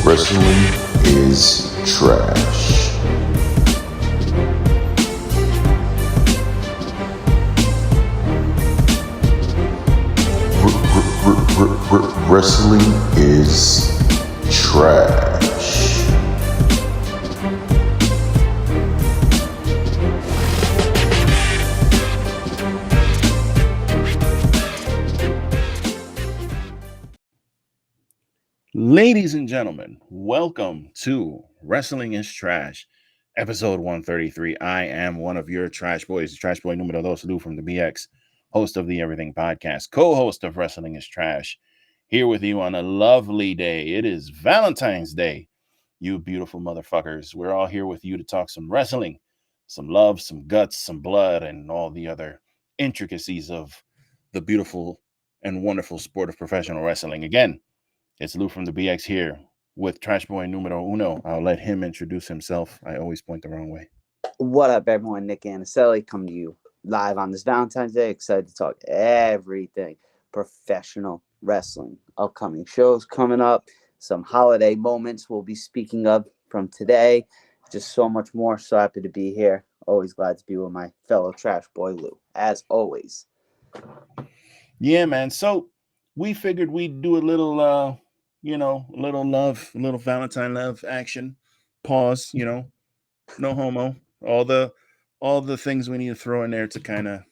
Wrestling is trash. Wrestling is trash. Ladies and gentlemen, welcome to Wrestling is Trash, episode 133. I am one of your trash boys, Trash Boy Numero Dos from the BX, host of the Everything Podcast, co-host of Wrestling is Trash, here with you on a lovely day. It is Valentine's Day, you beautiful motherfuckers. We're all here with you to talk some wrestling, some love, some guts, some blood, and all the other intricacies of the beautiful and wonderful sport of professional wrestling. Again, it's Lou from the BX here with Trash Boy Numero Uno. I'll let him introduce himself. I always point the wrong way. What up, everyone? Nick Anicelli coming to you live on this Valentine's Day. Excited to talk everything professional wrestling. Upcoming shows coming up. Some holiday moments we'll be speaking of from today. Just so much more. So happy to be here. Always glad to be with my fellow Trash Boy Lou, as always. Yeah, man. So we figured we'd do a little, a little love, a little Valentine love action. Pause, no homo. All the things we need to throw in there to kind of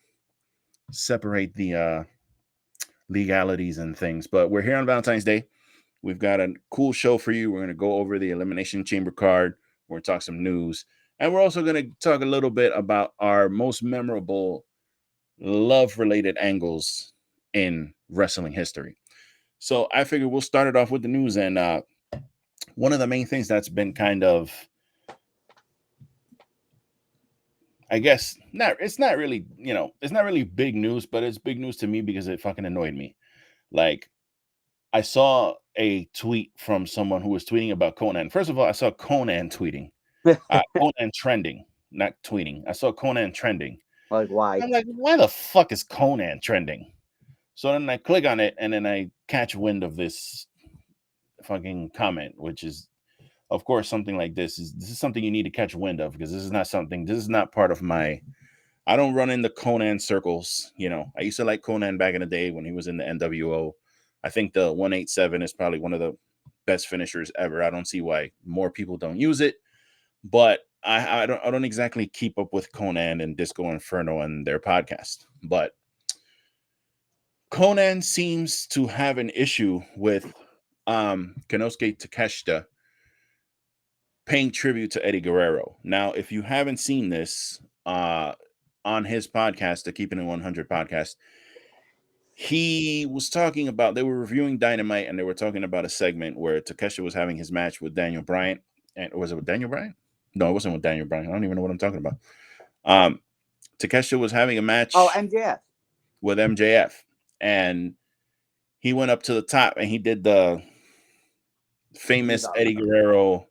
separate the legalities and things. But we're here on Valentine's Day. We've got a cool show for you. We're going to go over the Elimination Chamber card. We're going to talk some news. And we're also going to talk a little bit about our most memorable love-related angles in wrestling history. So I figured we'll start it off with the news. And one of the main things that's been kind of, I guess, it's not really big news, but it's big news to me because it fucking annoyed me. Like, I saw a tweet from someone who was tweeting about Conan. First of all, I saw Conan tweeting. Conan trending, not tweeting. I saw Conan trending. Like, why? I'm like, why the fuck is Conan trending? So then I click on it, and then I catch wind of this fucking comment, which is, of course, something like this is something you need to catch wind of, because this is not part of my, I don't run in the Conan circles. I used to like Conan back in the day when he was in the NWO. I think the 187 is probably one of the best finishers ever. I don't see why more people don't use it, but I don't exactly keep up with Conan and Disco Inferno and their podcast, but Conan seems to have an issue with Konosuke Takeshita paying tribute to Eddie Guerrero. Now, if you haven't seen this on his podcast, the Keeping It 100 podcast, he was talking about, they were reviewing Dynamite, and they were talking about a segment where Takeshita was having his match with Daniel Bryan. And was it with Daniel Bryan? No, it wasn't with Daniel Bryan. I don't even know what I'm talking about. Takeshita was having a match. Oh, MJF. With MJF. And he went up to the top and he did the famous Eddie Guerrero,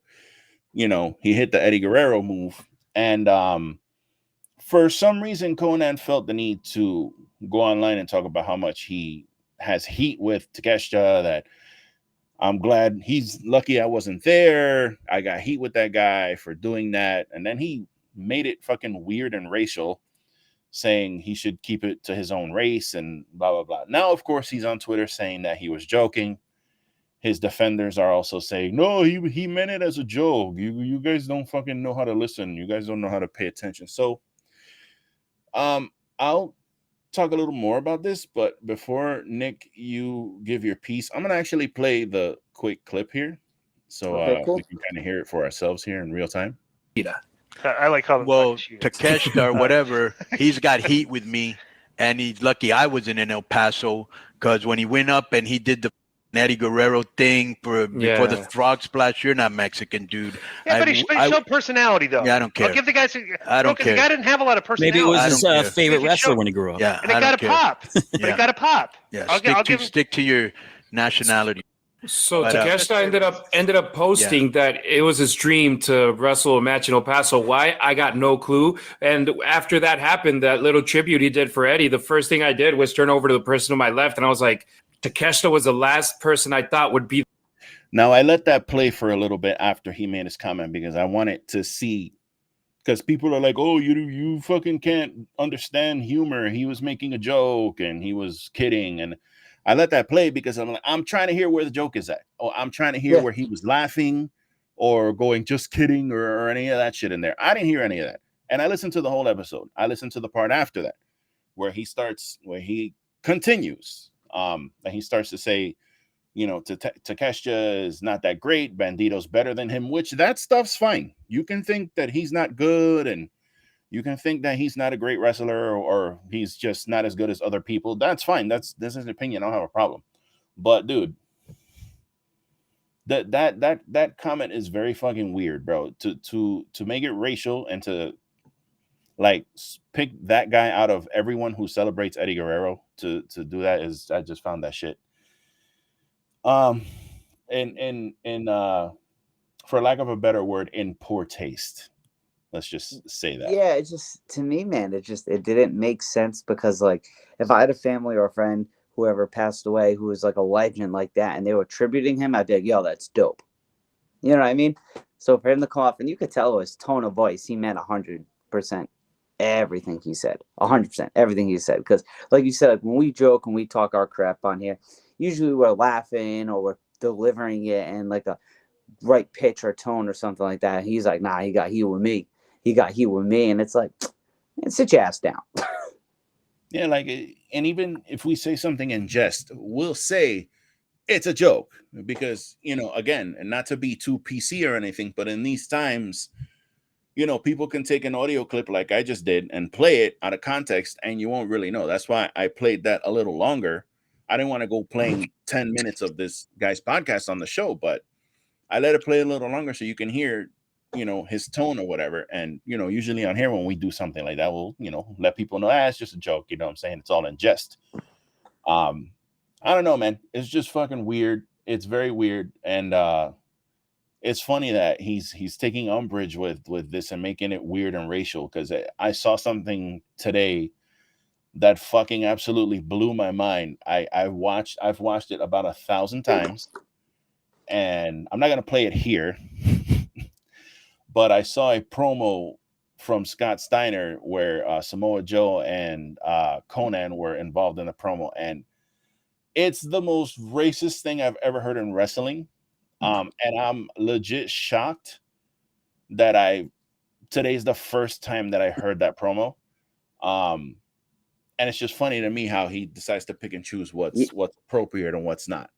he hit the Eddie Guerrero move. And for some reason, Conan felt the need to go online and talk about how much he has heat with Takeshita, that I'm glad, he's lucky I wasn't there. I got heat with that guy for doing that. And then he made it fucking weird and racial, saying he should keep it to his own race and blah, blah, blah. Now, of course, he's on Twitter saying that he was joking. His defenders are also saying, no, he meant it as a joke. You guys don't fucking know how to listen. You guys don't know how to pay attention. So I'll talk a little more about this, but before, Nick, you give your piece, I'm going to actually play the quick clip here. So Cool. We can kind of hear it for ourselves here in real time. I like how Takeshita or whatever, he's got heat with me, and he's lucky I wasn't in El Paso, because when he went up and he did the Eddie Guerrero thing before the frog splash, you're not Mexican, dude. Yeah, but he showed personality, though. Yeah, I don't care. I'll give the guy some. I don't care. The guy didn't have a lot of personality. Maybe it was his favorite wrestler when he grew up. Yeah, and it got a pop. But it got a pop. Yeah, stick to your nationality. So Takeshita ended up posting that it was his dream to wrestle a match in El Paso. Why? I got no clue. And after that happened, that little tribute he did for Eddie, the first thing I did was turn over to the person to my left, and I was like, Takeshita was the last person I thought would be. Now I let that play for a little bit after he made his comment because I wanted to see, because people are like, oh, you fucking can't understand humor. He was making a joke and he was kidding. And I let that play because I'm trying to hear where the joke is at. Oh, I'm trying to hear where he was laughing or going just kidding or any of that shit in there. I didn't hear any of that. And I listened to the whole episode. I listened to the part after that where he continues. And he starts to say, Takeshita is not that great. Bandito's better than him, which that stuff's fine. You can think that he's not good and you can think that he's not a great wrestler or he's just not as good as other people. That's fine. This is an opinion. I don't have a problem. But dude, that comment is very fucking weird, bro. To make it racial and to like pick that guy out of everyone who celebrates Eddie Guerrero to do that I just found that shit. And for lack of a better word, in poor taste. Let's just say that. Yeah, it just, to me, man, it didn't make sense because, like, if I had a family or a friend, whoever passed away, who was like a legend like that, and they were tributing him, I'd be like, yo, that's dope. You know what I mean? So for him to come off, and you could tell his tone of voice, he meant 100% everything he said. 100% everything he said. Because, like you said, like, when we joke and we talk our crap on here, usually we're laughing or we're delivering it in like a right pitch or tone or something like that. He's like, nah, he got heat with me. He got heat with me. And it's like, sit your ass down. Yeah, like, and even if we say something in jest, we'll say it's a joke because, again, and not to be too PC or anything, but in these times, people can take an audio clip like I just did and play it out of context and you won't really know. That's why I played that a little longer. I didn't want to go playing 10 minutes of this guy's podcast on the show, but I let it play a little longer so you can hear, his tone or whatever. And, usually on here, when we do something like that, we'll, let people know, it's just a joke. You know what I'm saying? It's all in jest. I don't know, man. It's just fucking weird. It's very weird. And it's funny that he's taking umbrage with this and making it weird and racial. Because I saw something today that fucking absolutely blew my mind. I've watched it about 1,000 times. And I'm not going to play it here. But I saw a promo from Scott Steiner where Samoa Joe and Conan were involved in the promo. And it's the most racist thing I've ever heard in wrestling. And I'm legit shocked that today's the first time that I heard that promo. And it's just funny to me how he decides to pick and choose what's appropriate and what's not.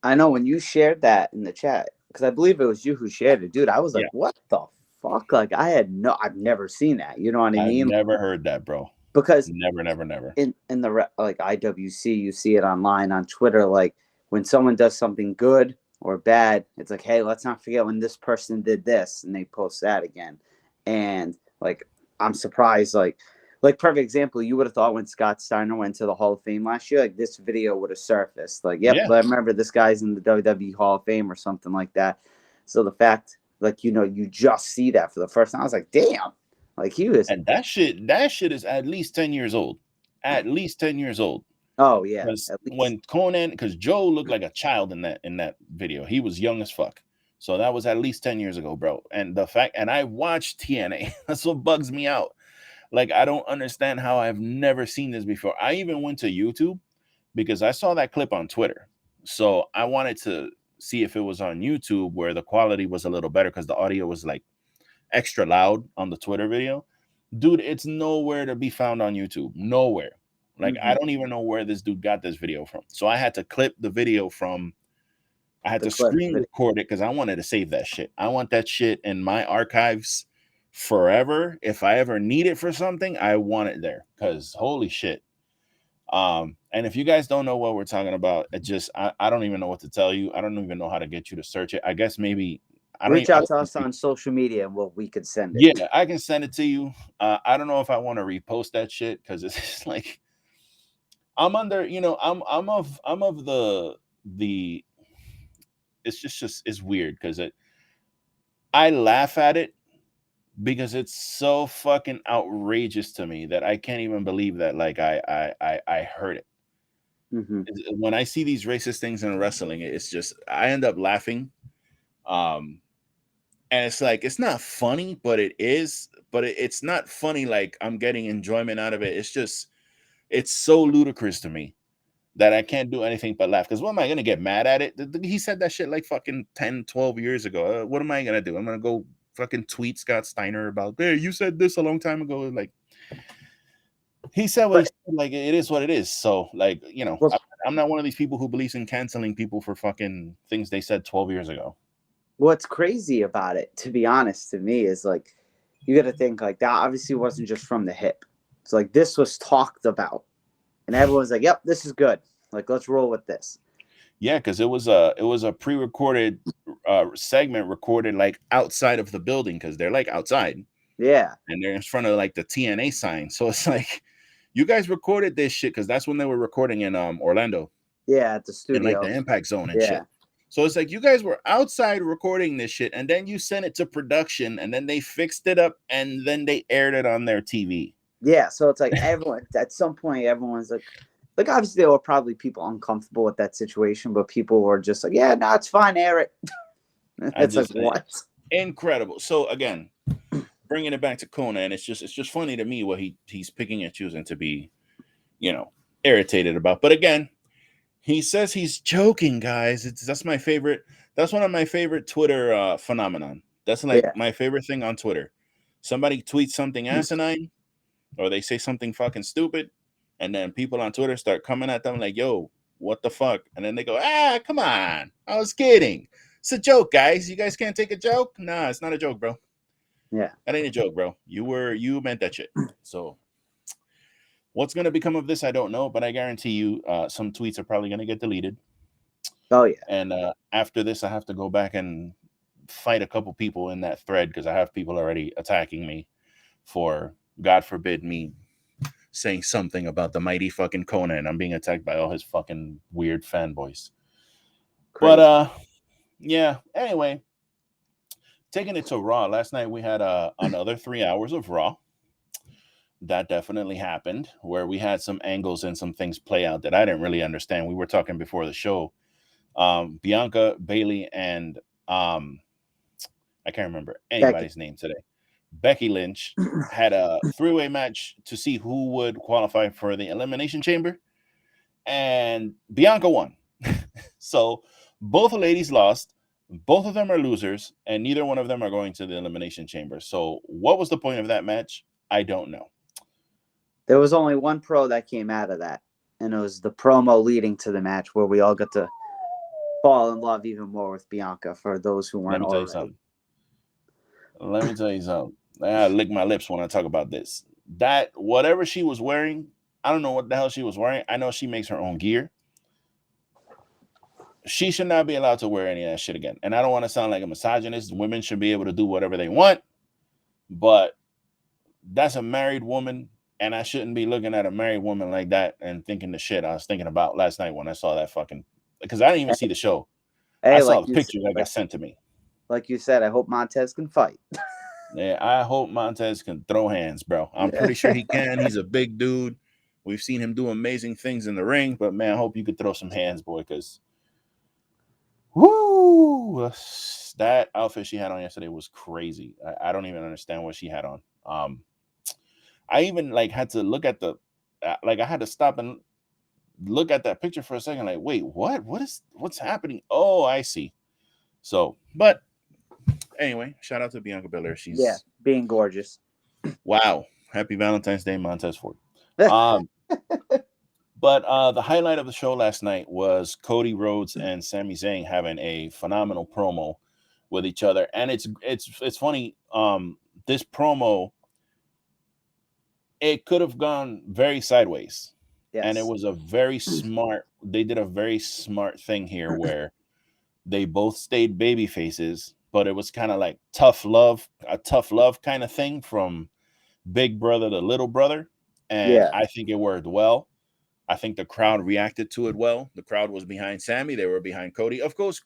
I know when you shared that in the chat, because I believe it was you who shared it, dude. I was like, what the fuck? Like, I've never seen that. You know what I mean? I've never heard that, bro. Because never. In the like IWC, you see it online on Twitter. Like when someone does something good or bad, it's like, hey, let's not forget when this person did this, and they post that again. And like, I'm surprised. Like perfect example, you would have thought when Scott Steiner went to the Hall of Fame last year, like this video would have surfaced. Like, I remember this guy's in the WWE Hall of Fame or something like that. So the fact, like, you just see that for the first time, I was like, damn, like he was. And that shit is at least 10 years old. At least 10 years old. Oh yeah. When Conan, because Joe looked like a child in that video. He was young as fuck. So that was at least 10 years ago, bro. And I watched TNA. That's what bugs me out. Like, I don't understand how I've never seen this before. I even went to YouTube because I saw that clip on Twitter. So I wanted to see if it was on YouTube where the quality was a little better because the audio was like extra loud on the Twitter video. Dude, it's nowhere to be found on YouTube. Nowhere. Like, I don't even know where this dude got this video from. So I had to clip the video I had to screen record it because I wanted to save that shit. I want that shit in my archives forever. If I ever need it for something, I want it there because holy shit. And if you guys don't know what we're talking about, I don't even know what to tell you. I don't even know how to get you to search it. I guess maybe reach out to us on social media and we could send it. Yeah, I can send it to you. I don't know if I want to repost that shit because it's just like I'm under, I'm of the it's just it's weird because I laugh at it because it's so fucking outrageous to me that I can't even believe that like I heard it. When I see these racist things in wrestling, it's just I end up laughing. And it's like it's not funny, but it is. But it's not funny like I'm getting enjoyment out of it. It's just it's so ludicrous to me that I can't do anything but laugh. Because what am I going to get mad at it? He said that shit like fucking 10, 12 years ago. What am I going to do? I'm going to go fucking tweet Scott Steiner about, hey, you said this a long time ago. Like, he said what he said, like, it is what it is. So, like, you know, I'm not one of these people who believes in canceling people for fucking things they said 12 years ago. What's crazy about it, to be honest, to me, is like, you got to think like that obviously wasn't just from the hip. It's like this was talked about. And everyone's like, yep, this is good. Like, let's roll with this. Yeah, because it was a pre-recorded segment recorded like outside of the building because they're like outside. Yeah. And they're in front of like the TNA sign. So it's like, you guys recorded this shit because that's when they were recording in Orlando. Yeah, at the studio. In like the Impact Zone and shit. So it's like you guys were outside recording this shit and then you sent it to production and then they fixed it up and then they aired it on their TV. Yeah, so it's like everyone at some point everyone's like obviously there were probably people uncomfortable with that situation, but people were just like, yeah, no, it's fine, air it. It's like what? Incredible. So again, bringing it back to Conan, it's just funny to me what he's picking and choosing to be, you know, irritated about. But again, he says he's joking, guys. That's my favorite. That's one of my favorite Twitter phenomenon. That's like my favorite thing on Twitter. Somebody tweets something asinine. Or they say something fucking stupid, and then people on Twitter start coming at them like, yo, what the fuck? And then they go, come on. I was kidding. It's a joke, guys. You guys can't take a joke? Nah, it's not a joke, bro. Yeah. That ain't a joke, bro. You meant that shit. So what's going to become of this, I don't know, but I guarantee you some tweets are probably going to get deleted. Oh, yeah. And after this, I have to go back and fight a couple people in that thread because I have people already attacking me for... God forbid me saying something about the mighty fucking Conan. I'm being attacked by all his fucking weird fanboys. Crazy. But yeah. Anyway, taking it to Raw. Last night we had another 3 hours of Raw. That definitely happened, where we had some angles and some things play out that I didn't really understand. We were talking before the show. Bianca, Bayley, and I can't remember anybody's name today. Becky Lynch had a three-way match to see who would qualify for the Elimination Chamber, and Bianca won. So both the ladies lost. Both of them are losers, and neither one of them are going to the Elimination Chamber. So what was the point of that match? I don't know. There was only one pro that came out of that, and it was the promo leading to the match where we all got to fall in love even more with Bianca, for those who weren't already. Let me tell you something. I lick my lips when I talk about this. That whatever she was wearing, I don't know what the hell she was wearing. I know she makes her own gear. She should not be allowed to wear any of that shit again. And I don't want to sound like a misogynist. Women should be able to do whatever they want. But that's a married woman. And I shouldn't be looking at a married woman like that and thinking the shit I was thinking about last night when I saw that fucking... Because I didn't even see the show. I saw the pictures that got sent to me. Like you said, I hope Montez can fight. Yeah, I hope Montez can throw hands, bro. I'm pretty sure he can. He's a big dude. We've seen him do amazing things in the ring, but man, I hope you could throw some hands, boy, because whoo, that outfit she had on yesterday was crazy. I don't even understand what she had on. I even like had to look at the I had to stop and look at that picture for a second, like, wait, what's happening? Oh, I see. So, but anyway, shout out to Bianca Belair. She's being gorgeous. Wow. Happy Valentine's Day, Montez Ford. But the highlight of the show last night was Cody Rhodes and Sami Zayn having a phenomenal promo with each other. And it's funny. This promo, it could have gone very sideways. Yes. And it was a very smart, they did a very smart thing here where they both stayed baby faces, but it was kind of like a tough love kind of thing from big brother to little brother. And I think it worked well. I think the crowd reacted to it well. The crowd was behind Sammy. They were behind Cody. Of course,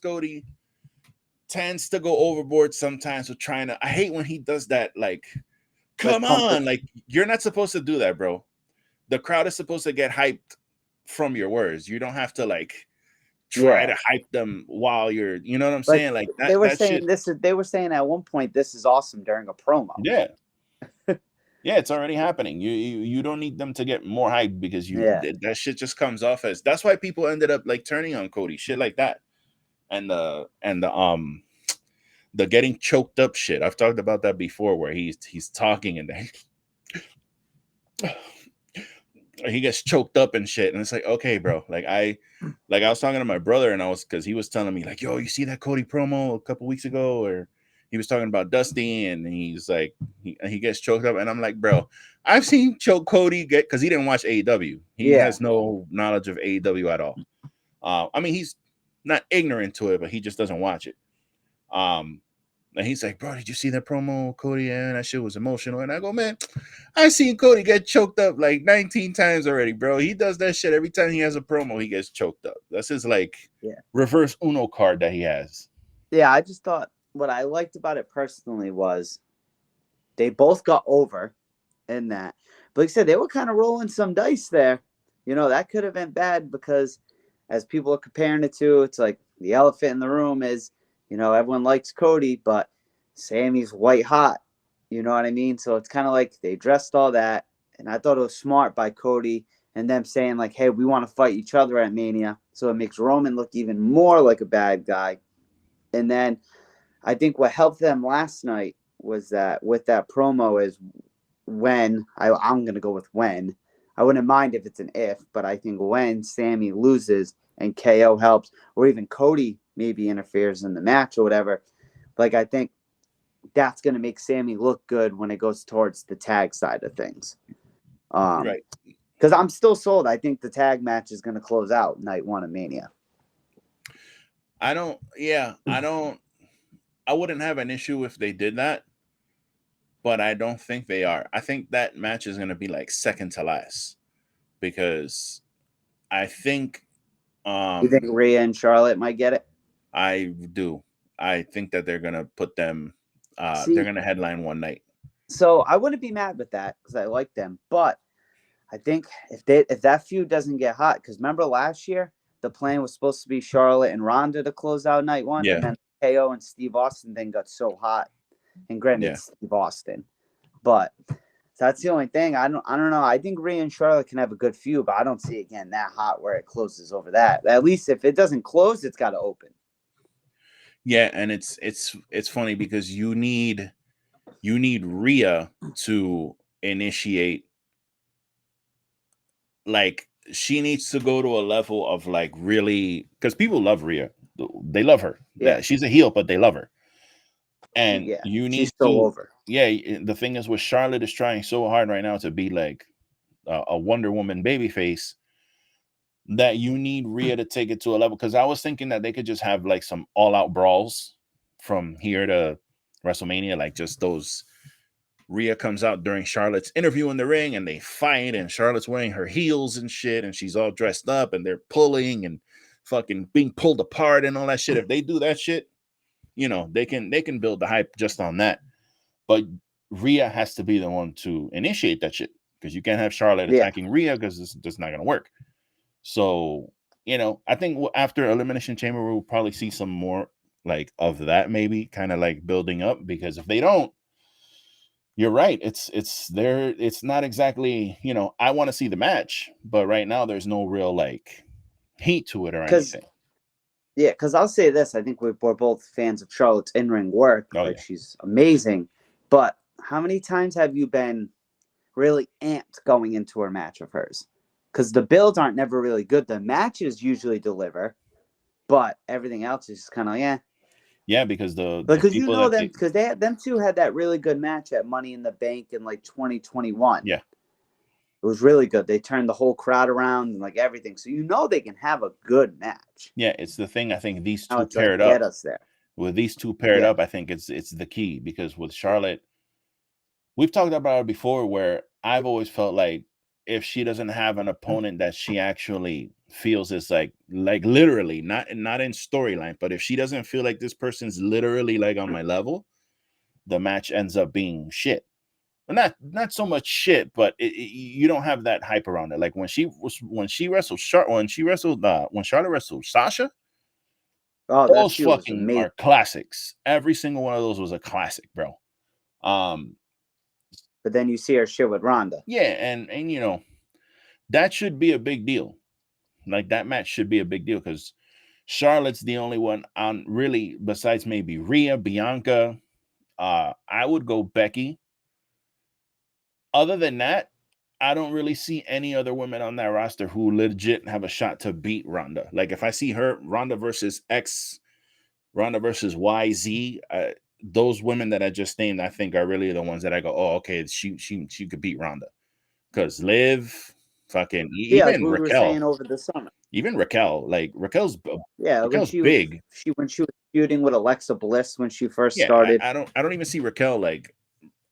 Cody tends to go overboard sometimes with trying to, I hate when he does that. Like, come on. Like, you're not supposed to do that, bro. The crowd is supposed to get hyped from your words. You don't have to like try to hype them while you're, you know what I'm saying? Like that. They were that saying shit, this is. They were saying at one point this is awesome during a promo. Yeah. Yeah, it's already happening. You don't need them to get more hype because that shit just comes off as. That's why people ended up like turning on Cody, shit like that, and the getting choked up shit. I've talked about that before, where he's talking and then he gets choked up and shit, and it's like, okay, bro. Like I was talking to my brother, and because he was telling me like, yo, you see that Cody promo a couple weeks ago, or he was talking about Dusty, and he's like, he gets choked up, and I'm like, bro, I've seen Cody get, because he didn't watch AEW. He has no knowledge of AEW at all. I mean, he's not ignorant to it, but he just doesn't watch it. And he's like, bro, did you see that promo, Cody? And that shit was emotional. And I go, man, I seen Cody get choked up like 19 times already, bro. He does that shit every time he has a promo. He gets choked up. That's his like reverse Uno card that he has. Yeah, I just thought what I liked about it personally was they both got over in that. But like I said, they were kind of rolling some dice there. You know, that could have been bad because as people are comparing it to, it's like the elephant in the room is, you know, everyone likes Cody, but Sammy's white hot. You know what I mean? So it's kind of like they addressed all that. And I thought it was smart by Cody and them saying like, hey, we want to fight each other at Mania. So it makes Roman look even more like a bad guy. And then I think what helped them last night was that with that promo is when, I'm going to go with when. I wouldn't mind if it's an if, but I think when Sammy loses and KO helps, or even Cody maybe interferes in the match or whatever, like I think that's going to make Sammy look good when it goes towards the tag side of things. Right. Because I'm still sold. I think the tag match is going to close out night one of Mania. I wouldn't have an issue if they did that, but I don't think they are. I think that match is going to be like second to last because I think you think Rhea and Charlotte might get it? I do. I think that they're going to put them they're going to headline one night. So I wouldn't be mad with that because I like them, but I think if that feud doesn't get hot, because remember last year the plan was supposed to be Charlotte and Ronda to close out night one, and then KO and Steve Austin thing got so hot. And granted, Steve Austin, but that's the only thing. I don't know. I think Rhea and Charlotte can have a good feud, but I don't see it again that hot where it closes over that. At least if it doesn't close, it's got to open. Yeah, and it's funny because you need Rhea to initiate. Like she needs to go to a level of like really, because people love Rhea. They love her. Yeah, she's a heel, but they love her. And you need she's so over. Yeah, the thing is with Charlotte is trying so hard right now to be like a Wonder Woman babyface that you need Rhea to take it to a level. Because I was thinking that they could just have like some all-out brawls from here to WrestleMania, like just those. Rhea comes out during Charlotte's interview in the ring and they fight, and Charlotte's wearing her heels and shit, and she's all dressed up and they're pulling and fucking being pulled apart and all that shit. If they do that shit, you know, they can build the hype just on that. But Rhea has to be the one to initiate that shit because you can't have Charlotte attacking Rhea because it's just not going to work. So, you know, I think after Elimination Chamber, we'll probably see some more like of that, maybe kind of like building up, because if they don't, you're right. It's there. It's not exactly, you know, I want to see the match, but right now there's no real like heat to it or anything. Yeah, because I'll say this. I think we're both fans of Charlotte's in-ring work. She's amazing. But how many times have you been really amped going into a match of hers? Because the builds aren't never really good. The matches usually deliver, but everything else is just kind of Yeah, because because you know them, because them two had that really good match at Money in the Bank in like 2021. Yeah, it was really good. They turned the whole crowd around and like everything, so you know they can have a good match. Yeah, it's the thing. I think these two paired up. Get us there. With these two paired up, I think it's the key, because with Charlotte, we've talked about it before, where I've always felt like if she doesn't have an opponent that she actually feels is like literally not in storyline, but if she doesn't feel like this person's literally like on my level, the match ends up being shit. not so much shit, but you don't have that hype around it. Like when Charlotte wrestled Sasha. Oh, Those fucking are classics. Every single one of those was a classic, bro. But then you see her shit with Ronda. Yeah, and you know, that should be a big deal. Like that match should be a big deal because Charlotte's the only one on really, besides maybe Rhea, Bianca. I would go Becky. Other than that, I don't really see any other women on that roster who legit have a shot to beat Ronda. Like if I see her, Ronda versus X, Ronda versus YZ, those women that I just named, I think are really the ones that I go, oh, okay, she could beat Ronda. Because Liv, fucking even like we Raquel, were saying over the summer. Even Raquel, like Raquel's big. When she was feuding with Alexa Bliss when she first started. I don't even see Raquel like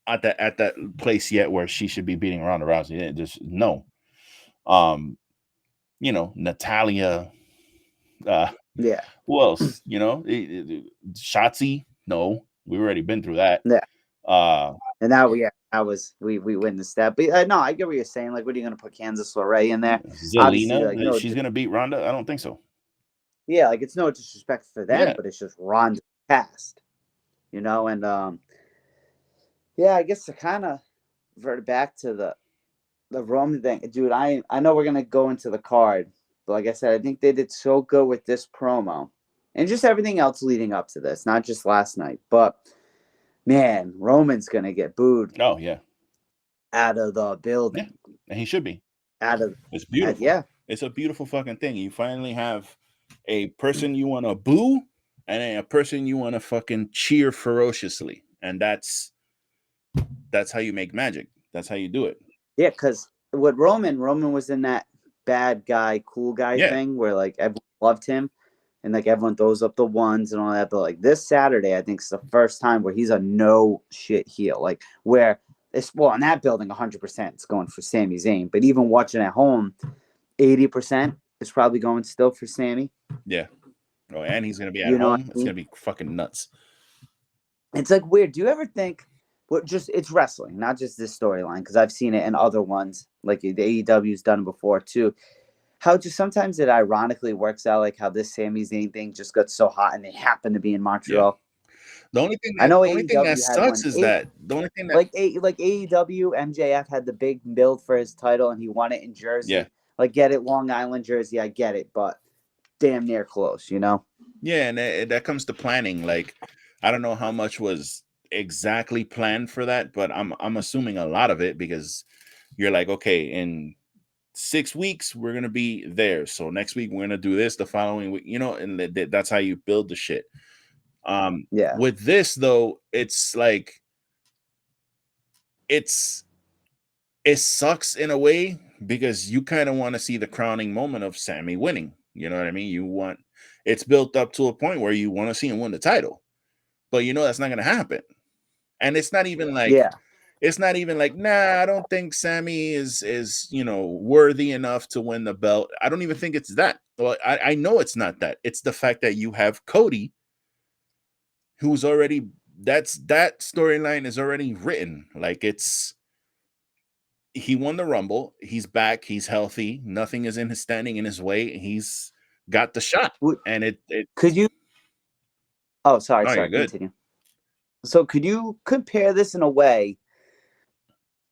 at that place yet where she should be beating Ronda Rousey. Just no. You know, Natalia. Yeah. Who else? You know, Shotzi. No, we've already been through that. Yeah. And now we witnessed that. But no, I get what you're saying. Like, what are you going to put Candice LeRae in there? Zelina, like, no, she's going to beat Ronda? I don't think so. Yeah, like it's no disrespect for them, but it's just Ronda's past, you know. And yeah, I guess to kind of revert back to the Roman thing, dude. I know we're gonna go into the card, but like I said, I think they did so good with this promo and just everything else leading up to this, not just last night, but. Man, Roman's gonna get booed. Oh yeah, out of the building, and he should be. It's beautiful. Yeah, it's a beautiful fucking thing. You finally have a person you want to boo, and a person you want to fucking cheer ferociously, and that's how you make magic. That's how you do it. Yeah, because with Roman was in that bad guy, cool guy thing where like everyone loved him. And like everyone throws up the ones and all that, but like this Saturday, I think it's the first time where he's a no shit heel. Like where it's in that building, 100% it's going for Sami Zayn. But even watching at home, 80% is probably going still for Sami. Yeah. Oh, and he's gonna be at home. It's gonna be fucking nuts. It's like weird. Do you ever think? It's wrestling, not just this storyline, because I've seen it in other ones, like the AEW's done before too. How just sometimes it ironically works out, like how this Sami Zayn thing just got so hot and they happen to be in Montreal. Yeah. The only thing that sucks is that the only thing that like AEW, MJF had the big build for his title and he won it in Jersey. Yeah. Like get it, Long Island, Jersey, I get it, but damn near close, you know? Yeah, and that comes to planning. Like I don't know how much was exactly planned for that, but I'm assuming a lot of it because you're like, okay, in 6 weeks we're gonna be there, so next week we're gonna do this, the following week, you know, and that's how you build the shit. With this though, it's like it sucks in a way because you kind of want to see the crowning moment of Sami winning, you know what I mean? It's built up to a point where you want to see him win the title, but you know that's not gonna happen. And it's not even like it's not even like, nah, I don't think Sami is you know, worthy enough to win the belt. I don't even think it's that. Well, I know it's not that. It's the fact that you have Cody, who's already that storyline is already written. Like he won the Rumble. He's back. He's healthy. Nothing is standing in his way. He's got the shot. And it could you? Oh, sorry. Good. Continue. So could you compare this in a way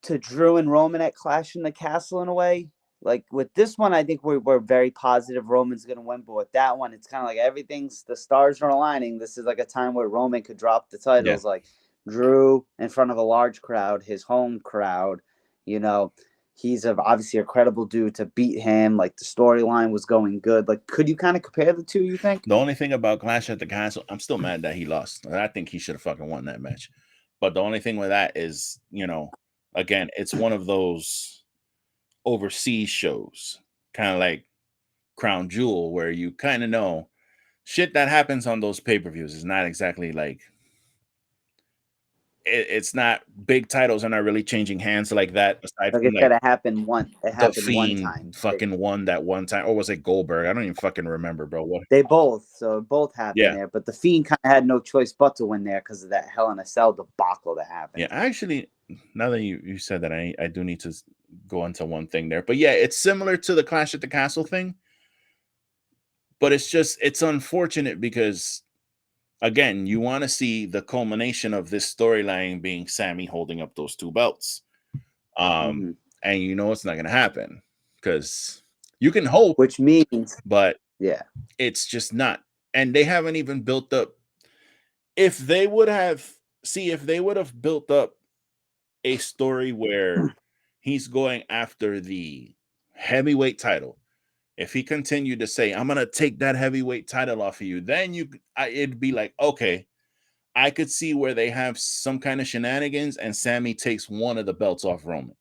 to Drew and Roman at Clash in the Castle in a way? Like with this one, I think we're very positive Roman's going to win. But with that one, it's kind of like the stars are aligning. This is like a time where Roman could drop the titles. Like Drew in front of a large crowd, his home crowd, you know, he's obviously a credible dude to beat him. Like the storyline was going good. Like, could you kind of compare the two, you think? The only thing about Clash at the Castle, I'm still mad that he lost. I think he should have fucking won that match. But the only thing with that is, you know, again, it's one of those overseas shows, kind of like Crown Jewel, where you kind of know shit that happens on those pay-per-views is not exactly like it's not big titles are not really changing hands like that. Aside from it happened one. It happened Fiend one time. Fucking won that one time, or was it Goldberg? I don't even fucking remember, bro. What? They both happened there, but the Fiend kind of had no choice but to win there because of that Hell in a Cell debacle that happened. Yeah, actually, now that you said that, I do need to go into one thing there. But yeah, it's similar to the Clash at the Castle thing. But it's unfortunate because, again, you want to see the culmination of this storyline being Sammy holding up those two belts. And you know it's not going to happen because you can hope. Which means, but yeah, it's just not. And they haven't even built up. If they would have built up a story where he's going after the heavyweight title, if he continued to say, I'm going to take that heavyweight title off of you, then it'd be like, okay, I could see where they have some kind of shenanigans and Sammy takes one of the belts off Roman.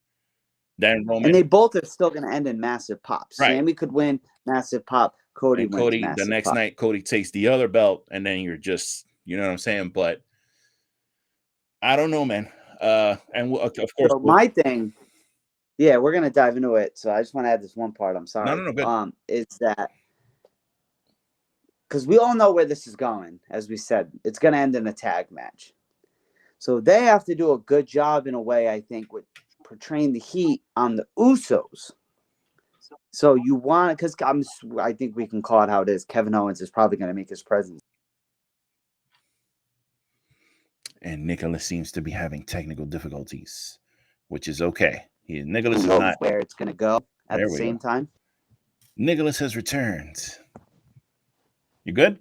Then Roman. And they both are still going to end in massive pops. Right. Sammy could win massive pop. Cody wins the next pop. night, Cody takes the other belt, and then you're just, you know what I'm saying? But I don't know, man. And of course, so my thing, yeah, we're gonna dive into it. So I just want to add this one part. I'm sorry. No, good. Is that because we all know where this is going? As we said, it's gonna end in a tag match. So they have to do a good job in a way, I think, with portraying the heat on the Usos. So you want, because I think we can call it how it is. Kevin Owens is probably going to make his presence. And Nicholas seems to be having technical difficulties, which is okay. Nicholas is not where it's going to go at the same time. Nicholas has returned. You good,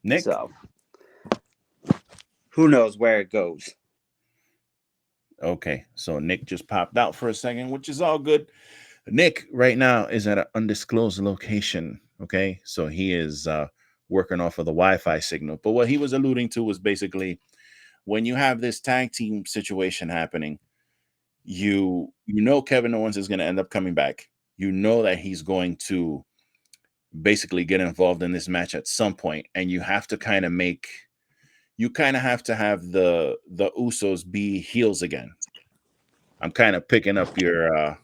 Nick? So who knows where it goes? Okay, so Nick just popped out for a second, which is all good. Nick right now is at an undisclosed location. Okay, so he is working off of the Wi-Fi signal. But what he was alluding to was basically when you have this tag team situation happening, you know Kevin Owens is going to end up coming back. You know that he's going to basically get involved in this match at some point, and you have to kind of have to have the Usos be heels again. I'm kind of picking up your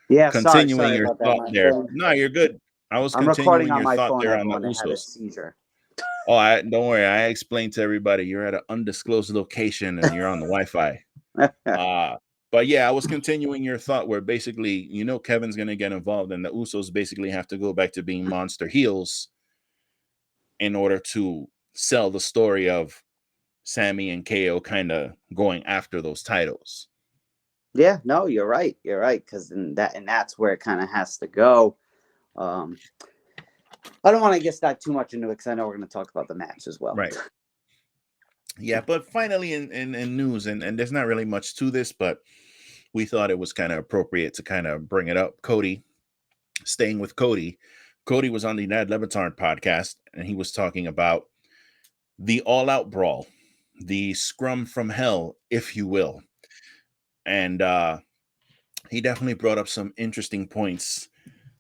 continuing your thought there. No, you're good. I'm continuing your thought there on the Usos. Oh, don't worry. I explained to everybody you're at an undisclosed location and you're on the Wi-Fi. But yeah, I was continuing your thought where basically, you know, Kevin's going to get involved and the Usos basically have to go back to being monster heels in order to sell the story of Sammy and KO kind of going after those titles. Yeah, no, you're right. You're right. Because that's where it kind of has to go. I don't want to get that too much into it because I know we're going to talk about the match as well. Right. Yeah, but finally in news, and there's not really much to this, but we thought it was kind of appropriate to kind of bring it up. Cody, staying with Cody was on the Ned Levitarn podcast, and he was talking about the all-out brawl, the scrum from hell, if you will. And he definitely brought up some interesting points,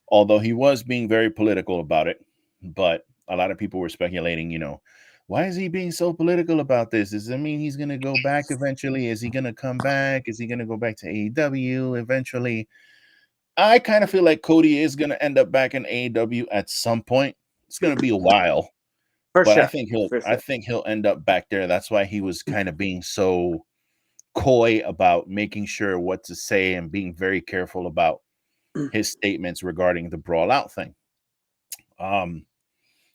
although he was being very political about it. But a lot of people were speculating, you know, why is he being so political about this? Does it mean he's going to go back eventually? Is he going to come back? Is he going to go back to AEW eventually? I kind of feel like Cody is going to end up back in AEW at some point. It's going to be a while. But I think he'll end up back there. That's why he was kind of being so coy about making sure what to say and being very careful about his statements regarding the brawl out thing.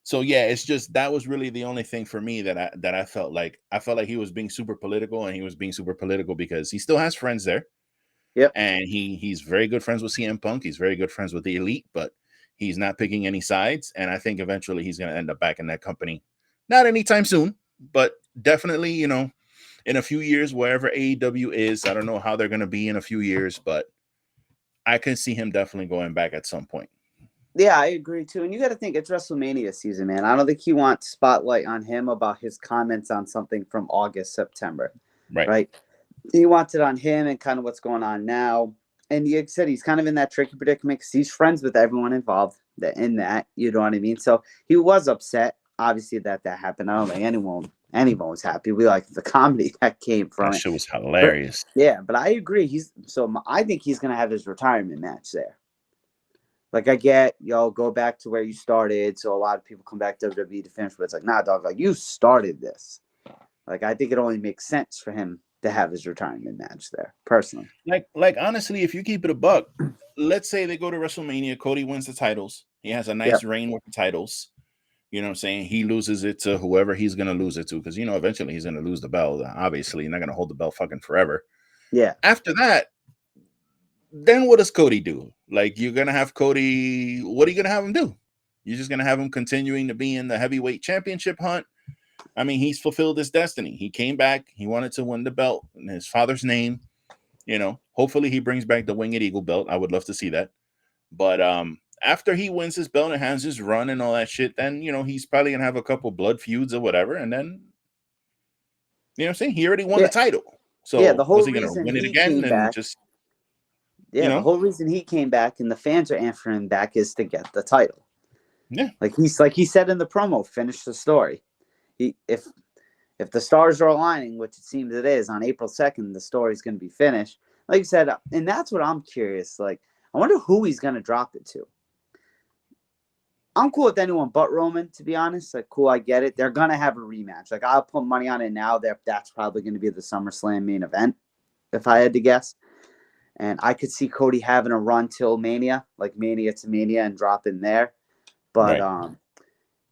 So yeah, it's just that was really the only thing for me that I felt like he was being super political, and he was being super political because he still has friends there. Yep. And he's very good friends with CM Punk. He's very good friends with the Elite, but he's not picking any sides. And I think eventually he's going to end up back in that company. Not anytime soon, but definitely, you know, in a few years, wherever AEW is. I don't know how they're going to be in a few years, but I can see him definitely going back at some point. Yeah, I agree too. And you got to think it's WrestleMania season, man. I don't think he wants spotlight on him about his comments on something from August, September. Right. He wants it on him and kind of what's going on now. And you said he's kind of in that tricky predicament because he's friends with everyone involved in that. You know what I mean? So he was upset, obviously, that happened. I don't think anyone was happy. We like the comedy that came from that it. Shit was hilarious. But I agree. I think he's going to have his retirement match there. Like, I get, go back to where you started. So a lot of people come back to WWE to finish, but it's like, nah, dog, like, you started this. Like, I think it only makes sense for him to have his retirement match there, personally. Like honestly, if you keep it a buck, let's say they go to WrestleMania, Cody wins the titles. He has a nice reign with the titles. You know what I'm saying? He loses it to whoever he's going to lose it to, because, you know, eventually he's going to lose the belt. Obviously, you're not going to hold the belt fucking forever. Yeah. After that, then what does Cody do? Like, you're going to have Cody, what are you going to have him do? You're just going to have him continuing to be in the heavyweight championship hunt. I mean, he's fulfilled his destiny. He came back. He wanted to win the belt in his father's name. You know, hopefully he brings back the Winged Eagle belt. I would love to see that. But after he wins his belt and has his run and all that shit, then, you know, he's probably going to have a couple blood feuds or whatever. And then, you know what I'm saying? He already won the title. So the whole was he going to reason win it he again came and back, just... Yeah, you know? the whole reason he came back and the fans are answering him back is to get the title. Yeah. Like he said in the promo, finish the story. If the stars are aligning, which it seems it is, on April 2nd, the story's going to be finished. Like you said, and that's what I'm curious. Like, I wonder who he's going to drop it to. I'm cool with anyone but Roman, to be honest. Like, cool, I get it. They're going to have a rematch. Like, I'll put money on it now. That's probably going to be the SummerSlam main event, if I had to guess. And I could see Cody having a run till Mania, like Mania to Mania, and drop in there. But,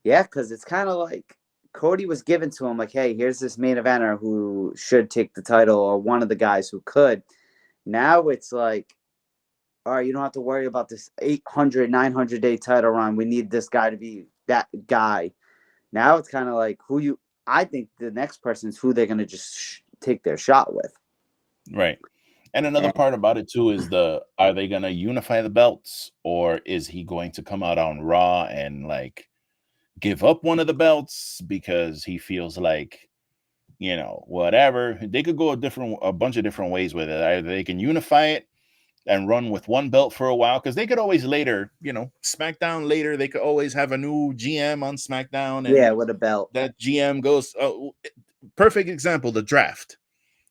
yeah, because it's kind of like Cody was given to him, like, hey, here's this main eventer who should take the title, or one of the guys who could. Now it's like, all right, you don't have to worry about this 800, 900-day title run. We need this guy to be that guy. Now it's kind of like I think the next person is who they're going to just take their shot with. Right. And another part about it, too, is are they going to unify the belts, or is he going to come out on Raw and, like, give up one of the belts because he feels like, you know, whatever. They could go a bunch of different ways with it. Either they can unify it and run with one belt for a while, because they could always later, you know, SmackDown later, they could always have a new GM on SmackDown. And with a belt. That GM goes, perfect example, the draft.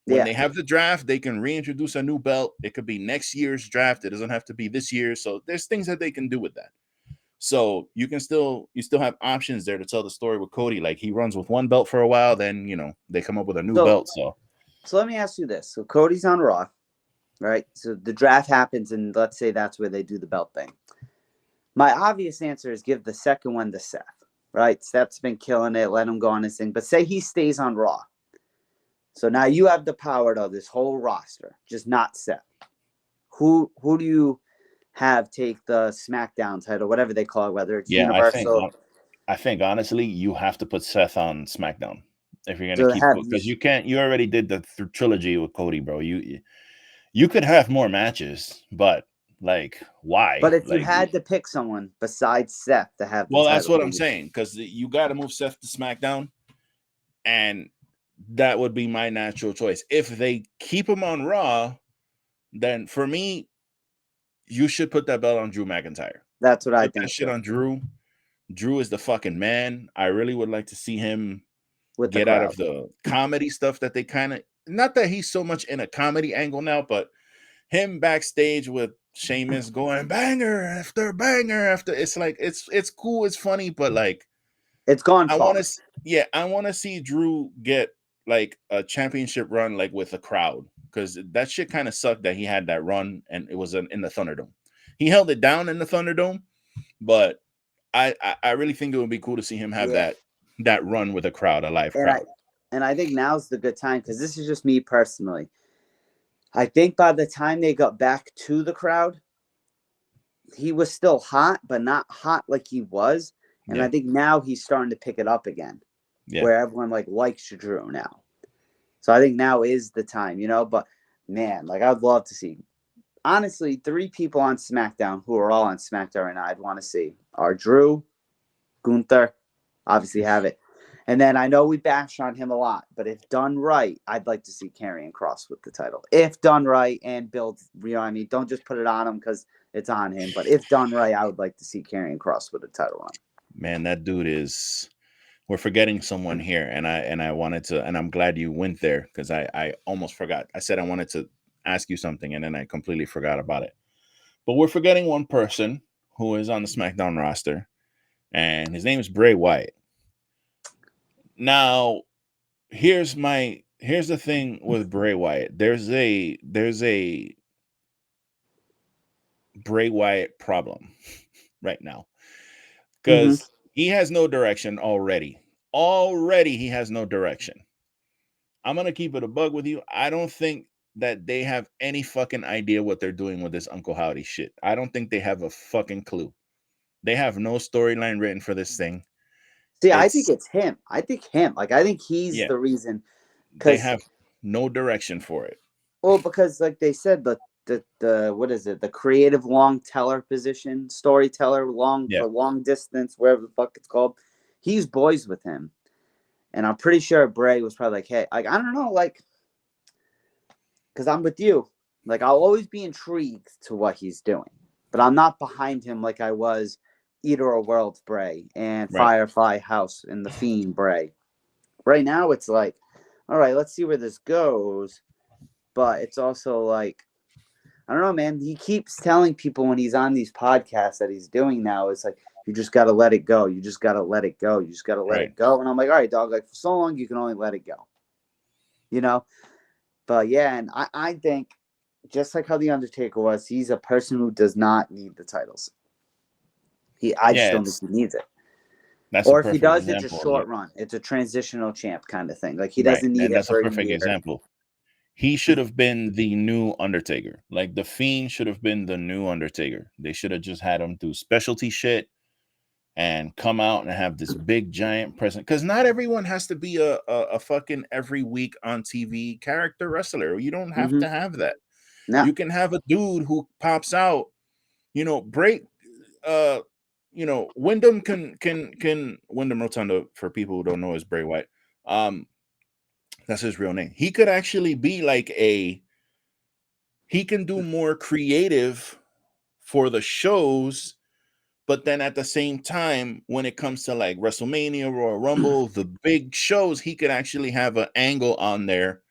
When they have the draft, they can reintroduce a new belt. It could be next year's draft. It doesn't have to be this year. So there's things that they can do with that. So you still have options there to tell the story with Cody. Like, he runs with one belt for a while, then, you know, they come up with a new belt. So let me ask you this. So Cody's on Raw, right? So the draft happens, and let's say that's where they do the belt thing. My obvious answer is give the second one to Seth, right? Seth's been killing it. Let him go on his thing. But say he stays on Raw. So now you have the power to this whole roster, just not Seth. Who do you have take the SmackDown title, whatever they call it, whether it's Universal? I think honestly, you have to put Seth on SmackDown if you're gonna keep it, because you can't. You already did the trilogy with Cody, bro. You could have more matches, but like, why? But if like, you had to pick someone besides Seth to have, that's what I'm saying, because you got to move Seth to SmackDown, and that would be my natural choice. If they keep him on Raw, then for me, you should put that belt on Drew McIntyre. That's what I think. Put that shit on Drew. Drew is the fucking man. I really would like to see him get out of the comedy stuff that they kind of, not that he's so much in a comedy angle now, but him backstage with Sheamus going banger after banger after, it's like, it's cool, it's funny, but like, it's gone. I want to see Drew get like a championship run, like with a crowd, because that shit kind of sucked that he had that run and it was in the Thunderdome. He held it down in the Thunderdome, but I really think it would be cool to see him have that run with a crowd, a live crowd. And I think now's the good time, because this is just me personally. I think by the time they got back to the crowd, he was still hot, but not hot like he was. And I think now he's starting to pick it up again, where everyone likes Drew now. So I think now is the time, you know. But man, like, I'd love to see, honestly, 3 people on SmackDown who are all on SmackDown right now I'd want to see are Drew, Gunther, obviously have it. And then I know we bash on him a lot, but if done right, I'd like to see Karrion Kross with the title. If done right and build, you know what I mean? Don't just put it on him because it's on him. But if done right, I would like to see Karrion Kross with a title run. Man, that dude is... We're forgetting someone here, and I wanted to, and I'm glad you went there, because I almost forgot. I said I wanted to ask you something, and then I completely forgot about it. But we're forgetting one person who is on the SmackDown roster, and his name is Bray Wyatt. Now, here's the thing with Bray Wyatt. There's a Bray Wyatt problem right now because he has no direction already. Already he has no direction. I'm gonna keep it a bug with you. I don't think that they have any fucking idea what they're doing with this Uncle Howdy shit. I don't think they have a fucking clue. They have no storyline written for this thing. See, I think it's him. I think he's the reason. They have no direction for it. Well, because like they said, the what is it? The creative long teller position, storyteller, for long distance, wherever the fuck it's called. He's boys with him. And I'm pretty sure Bray was probably like, hey, like, I don't know, like, because I'm with you. Like, I'll always be intrigued to what he's doing. But I'm not behind him like I was Eater of Worlds Bray and Firefly House and The Fiend Bray. Right now, it's like, all right, let's see where this goes. But it's also like, I don't know, man. He keeps telling people when he's on these podcasts that he's doing now, it's like, you just got to let it go. You just got to let it go. You just got to let it go. And I'm like, all right, dog, like for so long, you can only let it go. You know? But yeah, and I think just like how The Undertaker was, he's a person who does not need the titles. I just don't think he needs it. Or if he does, it's a short run. It's a transitional champ kind of thing. Like he doesn't need it. That's a perfect example. He should have been the new Undertaker. Like the Fiend should have been the new Undertaker. They should have just had him do specialty shit and come out and have this big giant presence. Because not everyone has to be a fucking every week on TV character wrestler. You don't have to have that. No. You can have a dude who pops out, break Wyndham can Wyndham Rotunda, for people who don't know, is Bray Wyatt. That's his real name. He could actually be like he can do more creative for the shows, but then at the same time, when it comes to like WrestleMania, Royal Rumble, the big shows, he could actually have an angle on there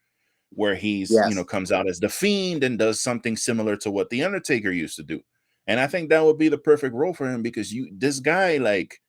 where he's, comes out as the Fiend and does something similar to what The Undertaker used to do. And I think that would be the perfect role for him because this guy, like,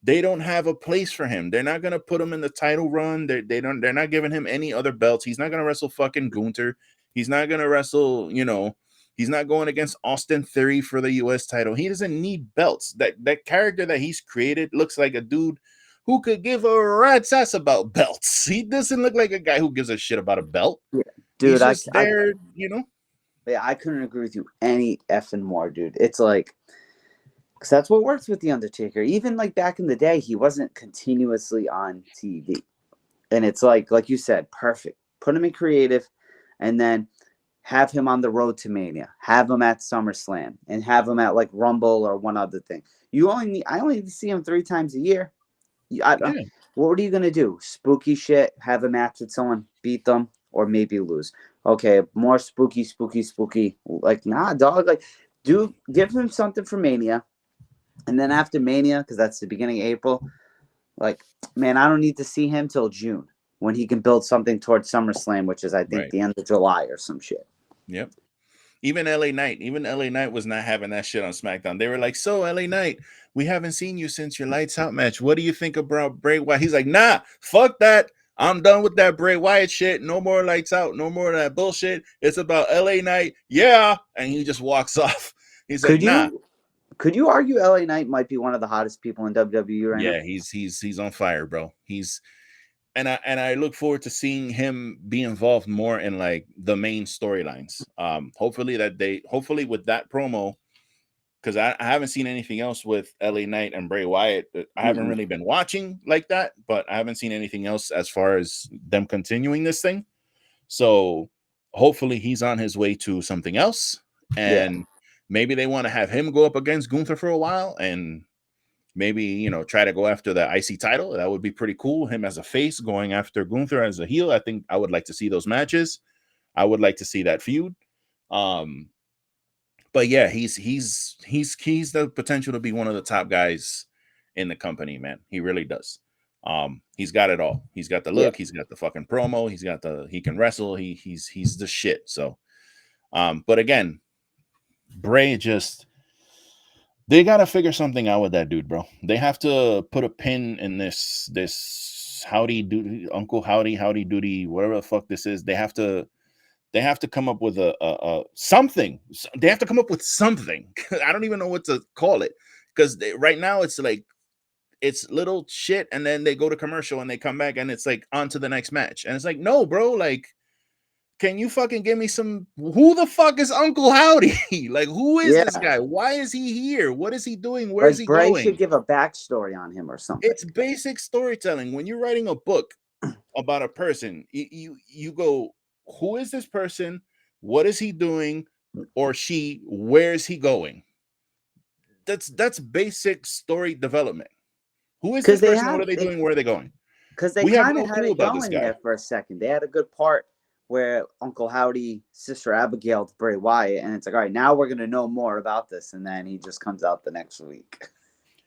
they don't have a place for him. They're not going to put him in the title run. They're not giving him any other belts. He's not going to wrestle fucking Gunther. He's not going to wrestle, he's not going against Austin Theory for the US title. He doesn't need belts. That character that he's created looks like a dude who could give a rat's ass about belts. He doesn't look like a guy who gives a shit about a belt. Yeah, dude, he's just there. Yeah, I couldn't agree with you any effing more, dude. It's like, because that's what works with The Undertaker. Even like back in the day, he wasn't continuously on TV. And it's like you said, perfect. Put him in creative and then have him on the road to Mania. Have him at SummerSlam and have him at like Rumble or one other thing. I only need to see him 3 times a year. What are you going to do? Spooky shit, have a match with someone, beat them, or maybe lose. Okay, more spooky. Like, nah, dog. Like, give him something for Mania. And then after Mania, because that's the beginning of April, like, man, I don't need to see him till June when he can build something towards SummerSlam, which is, I think, the end of July or some shit. Yep. Even LA Knight was not having that shit on SmackDown. They were like, so LA Knight, we haven't seen you since your Lights Out match. What do you think about Bray Wyatt? He's like, nah, fuck that. I'm done with that Bray Wyatt shit. No more Lights Out. No more of that bullshit. It's about LA Knight. Yeah. And he just walks off. He's like, nah. Could you argue LA Knight might be one of the hottest people in WWE right now? Yeah, he's on fire, bro. And I look forward to seeing him be involved more in like the main storylines. Hopefully with that promo, because I haven't seen anything else with LA Knight and Bray Wyatt. I haven't really been watching like that, but I haven't seen anything else as far as them continuing this thing. So hopefully he's on his way to something else, and maybe they want to have him go up against Gunther for a while and maybe, try to go after the IC title. That would be pretty cool. Him as a face going after Gunther as a heel. I think I would like to see those matches. I would like to see that feud. But yeah, he's the potential to be one of the top guys in the company, man. He really does. He's got it all. He's got the look. He's got the fucking promo. He can wrestle. He's the shit. So, but again, Bray they got to figure something out with that dude, bro. They have to put a pin in this howdy doody, Uncle Howdy Doody, whatever the fuck this is. They have to come up with a something. They have to come up with something. I don't even know what to call it, because right now it's like it's little shit, and then they go to commercial and they come back and it's like on to the next match, and it's like, no, bro, like, can you fucking give me some? Who the fuck is Uncle Howdy? Like, who is this guy? Why is he here? What is he doing? Where is he Bray going? Should give a backstory on him or something. It's basic storytelling. When you're writing a book about a person, you go, who is this person? What is he doing? Or she? Where is he going? That's basic story development. Who is this person? What are they doing? Where are they going? Because they kind of had it going there for a second. They had a good part where Uncle Howdy, Sister Abigail to Bray Wyatt, and it's like, all right, now we're going to know more about this, and then he just comes out the next week.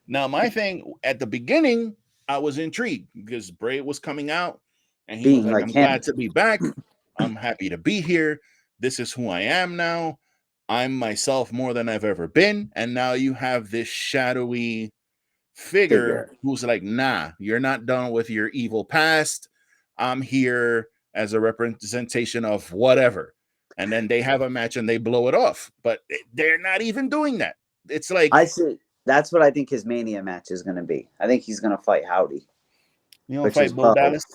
Now, my thing, at the beginning, I was intrigued because Bray was coming out, and he was like, I'm glad to be back. I'm happy to be here. This is who I am now. I'm myself more than I've ever been. And now you have this shadowy figure who's like, nah, you're not done with your evil past. I'm here as a representation of whatever. And then they have a match and they blow it off. But they're not even doing that. It's like, I see. That's what I think his Mania match is going to be. I think he's going to fight Howdy. Fight Bo Dallas?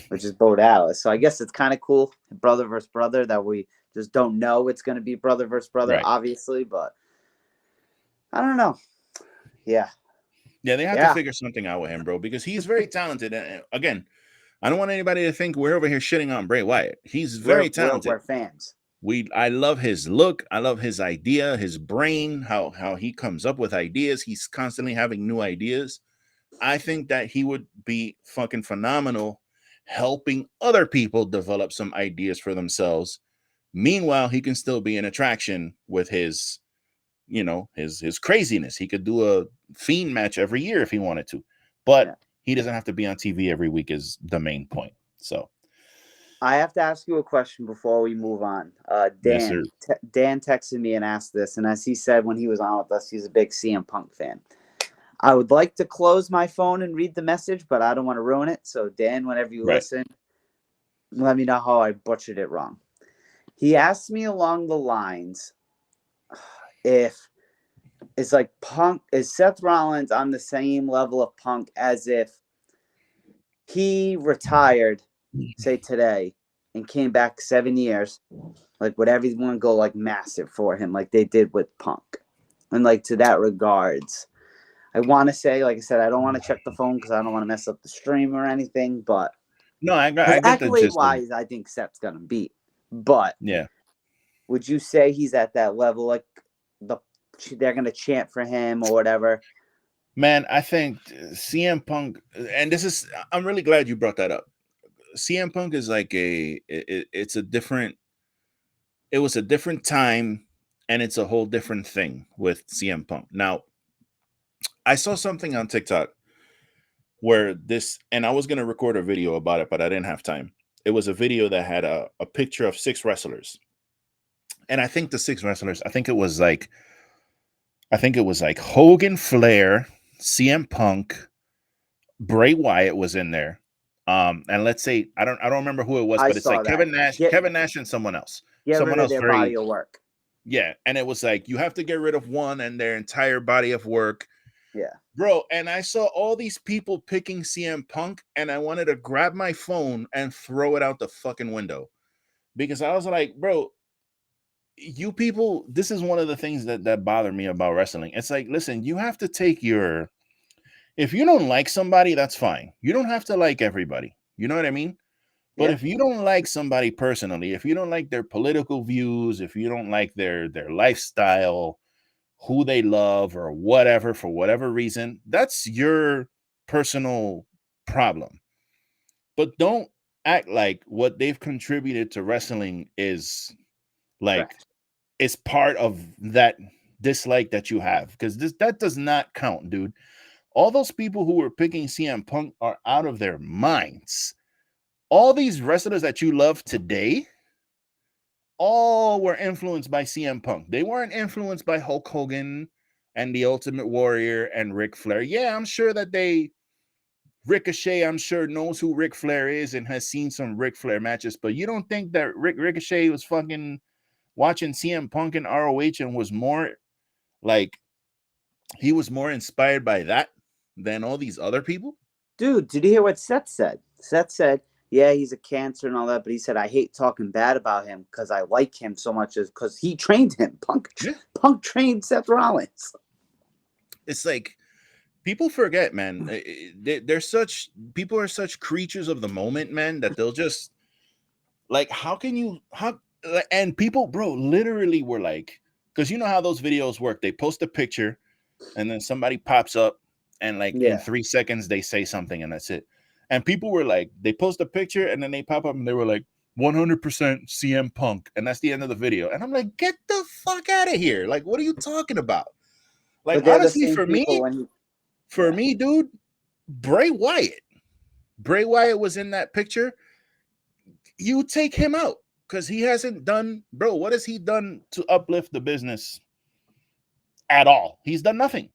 Which is Bo Dallas. So I guess it's kind of cool, brother versus brother, that we just don't know it's going to be brother versus brother, obviously. But I don't know. Yeah. Yeah, they have to figure something out with him, bro, because he's very talented. And again, I don't want anybody to think we're over here shitting on Bray Wyatt. He's very talented. We're fans. I love his look. I love his idea, his brain, how he comes up with ideas. He's constantly having new ideas. I think that he would be fucking phenomenal helping other people develop some ideas for themselves. Meanwhile, he can still be an attraction with his, his craziness. He could do a Fiend match every year if he wanted to, but he doesn't have to be on TV every week is the main point. So I have to ask you a question before we move on. Dan, Dan texted me and asked this, and as he said when he was on with us, he's a big CM Punk fan. I would like to close my phone and read the message, but I don't want to ruin it. So, Dan, whenever you listen, let me know how I butchered it wrong. He asked me along the lines if it's like Punk, is Seth Rollins on the same level of Punk as if he retired, say today, and came back 7 years, like would everyone go like massive for him like they did with Punk? And like to that regards, I want to say, like I said, I don't want to check the phone because I don't want to mess up the stream or anything, but no, I get accolade-wise, I think Seth's going to beat. But would you say he's at that level? Like they're going to chant for him or whatever? Man, I think CM Punk, and I'm really glad you brought that up. CM Punk is like it was a different time, and it's a whole different thing with CM Punk. Now, I saw something on TikTok where and I was going to record a video about it, but I didn't have time. It was a video that had a picture of 6 wrestlers. And I think the 6 wrestlers, I think it was like Hogan, Flair, CM Punk, Bray Wyatt was in there. And let's say, I don't remember who it was, but it's like Kevin Nash and someone else. Someone else their body of work. Yeah. And it was like, you have to get rid of one and their entire body of work. Yeah. Bro, and I saw all these people picking CM Punk, and I wanted to grab my phone and throw it out the fucking window. Because I was like, bro, you people, this is one of the things that bother me about wrestling. It's like, listen, you have to take if you don't like somebody, that's fine. You don't have to like everybody. You know what I mean? But if you don't like somebody personally, if you don't like their political views, if you don't like their lifestyle, who they love or whatever, for whatever reason, that's your personal problem. But don't act like what they've contributed to wrestling is like is part of that dislike that you have, because that does not count, dude. All those people who were picking CM Punk are out of their minds. All these wrestlers that you love today, all were influenced by CM Punk. They weren't influenced by Hulk Hogan and the Ultimate Warrior and Ric Flair. Yeah, I'm sure that they Ricochet, I'm sure, knows who Ric Flair is and has seen some Ric Flair matches, but you don't think that Ricochet was fucking watching CM Punk and ROH and was more like, he was more inspired by that than all these other people? Dude, did you hear what Seth said? Seth said, yeah, he's a cancer and all that, but he said, I hate talking bad about him because I like him so much because he trained him. Punk trained Seth Rollins. It's like, people forget, man. People are such creatures of the moment, man, that they'll just like, and people, bro, literally were like, because you know how those videos work. They post a picture and then somebody pops up and like in 3 seconds they say something and that's it. And people were like, they post a picture and then they pop up and they were like 100% CM Punk. And that's the end of the video. And I'm like, get the fuck out of here. Like, what are you talking about? Like, honestly, for me, dude, Bray Wyatt was in that picture. You take him out because he hasn't done, bro, what has he done to uplift the business at all? He's done nothing.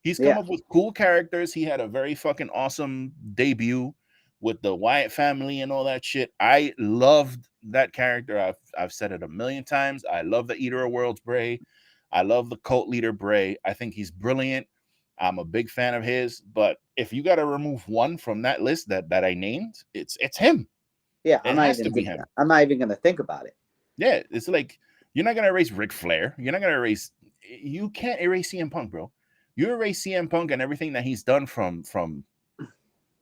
He's come up with cool characters. He had a very fucking awesome debut with the Wyatt family and all that shit. I loved that character. I've said it a million times. I love the Eater of Worlds Bray. I love the cult leader Bray. I think he's brilliant. I'm a big fan of his. But if you got to remove one from that list that I named, it's him. Yeah, it has to be him. I'm not even going to think about it. Yeah, it's like, you're not going to erase Ric Flair. You're not going to erase. You can't erase CM Punk, bro. You erase CM Punk and everything that he's done from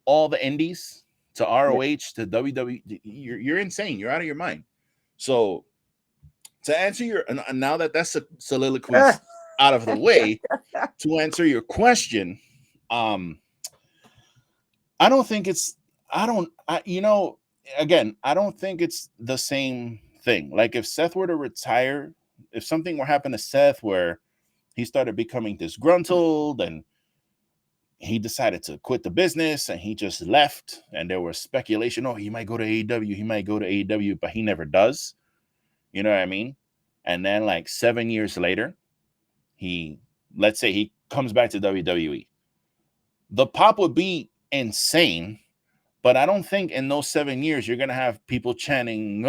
all the indies to ROH to WWE. You're insane. You're out of your mind. So to answer now that that's a soliloquy out of the way, to answer your question, I don't think it's the same thing. Like, if Seth were to retire, if something were happen to Seth where he started becoming disgruntled and he decided to quit the business and he just left, and there was speculation, he might go to AEW, but he never does. You know what I mean? And then like 7 years later, let's say he comes back to WWE. The pop would be insane, but I don't think in those 7 years you're gonna have people chanting,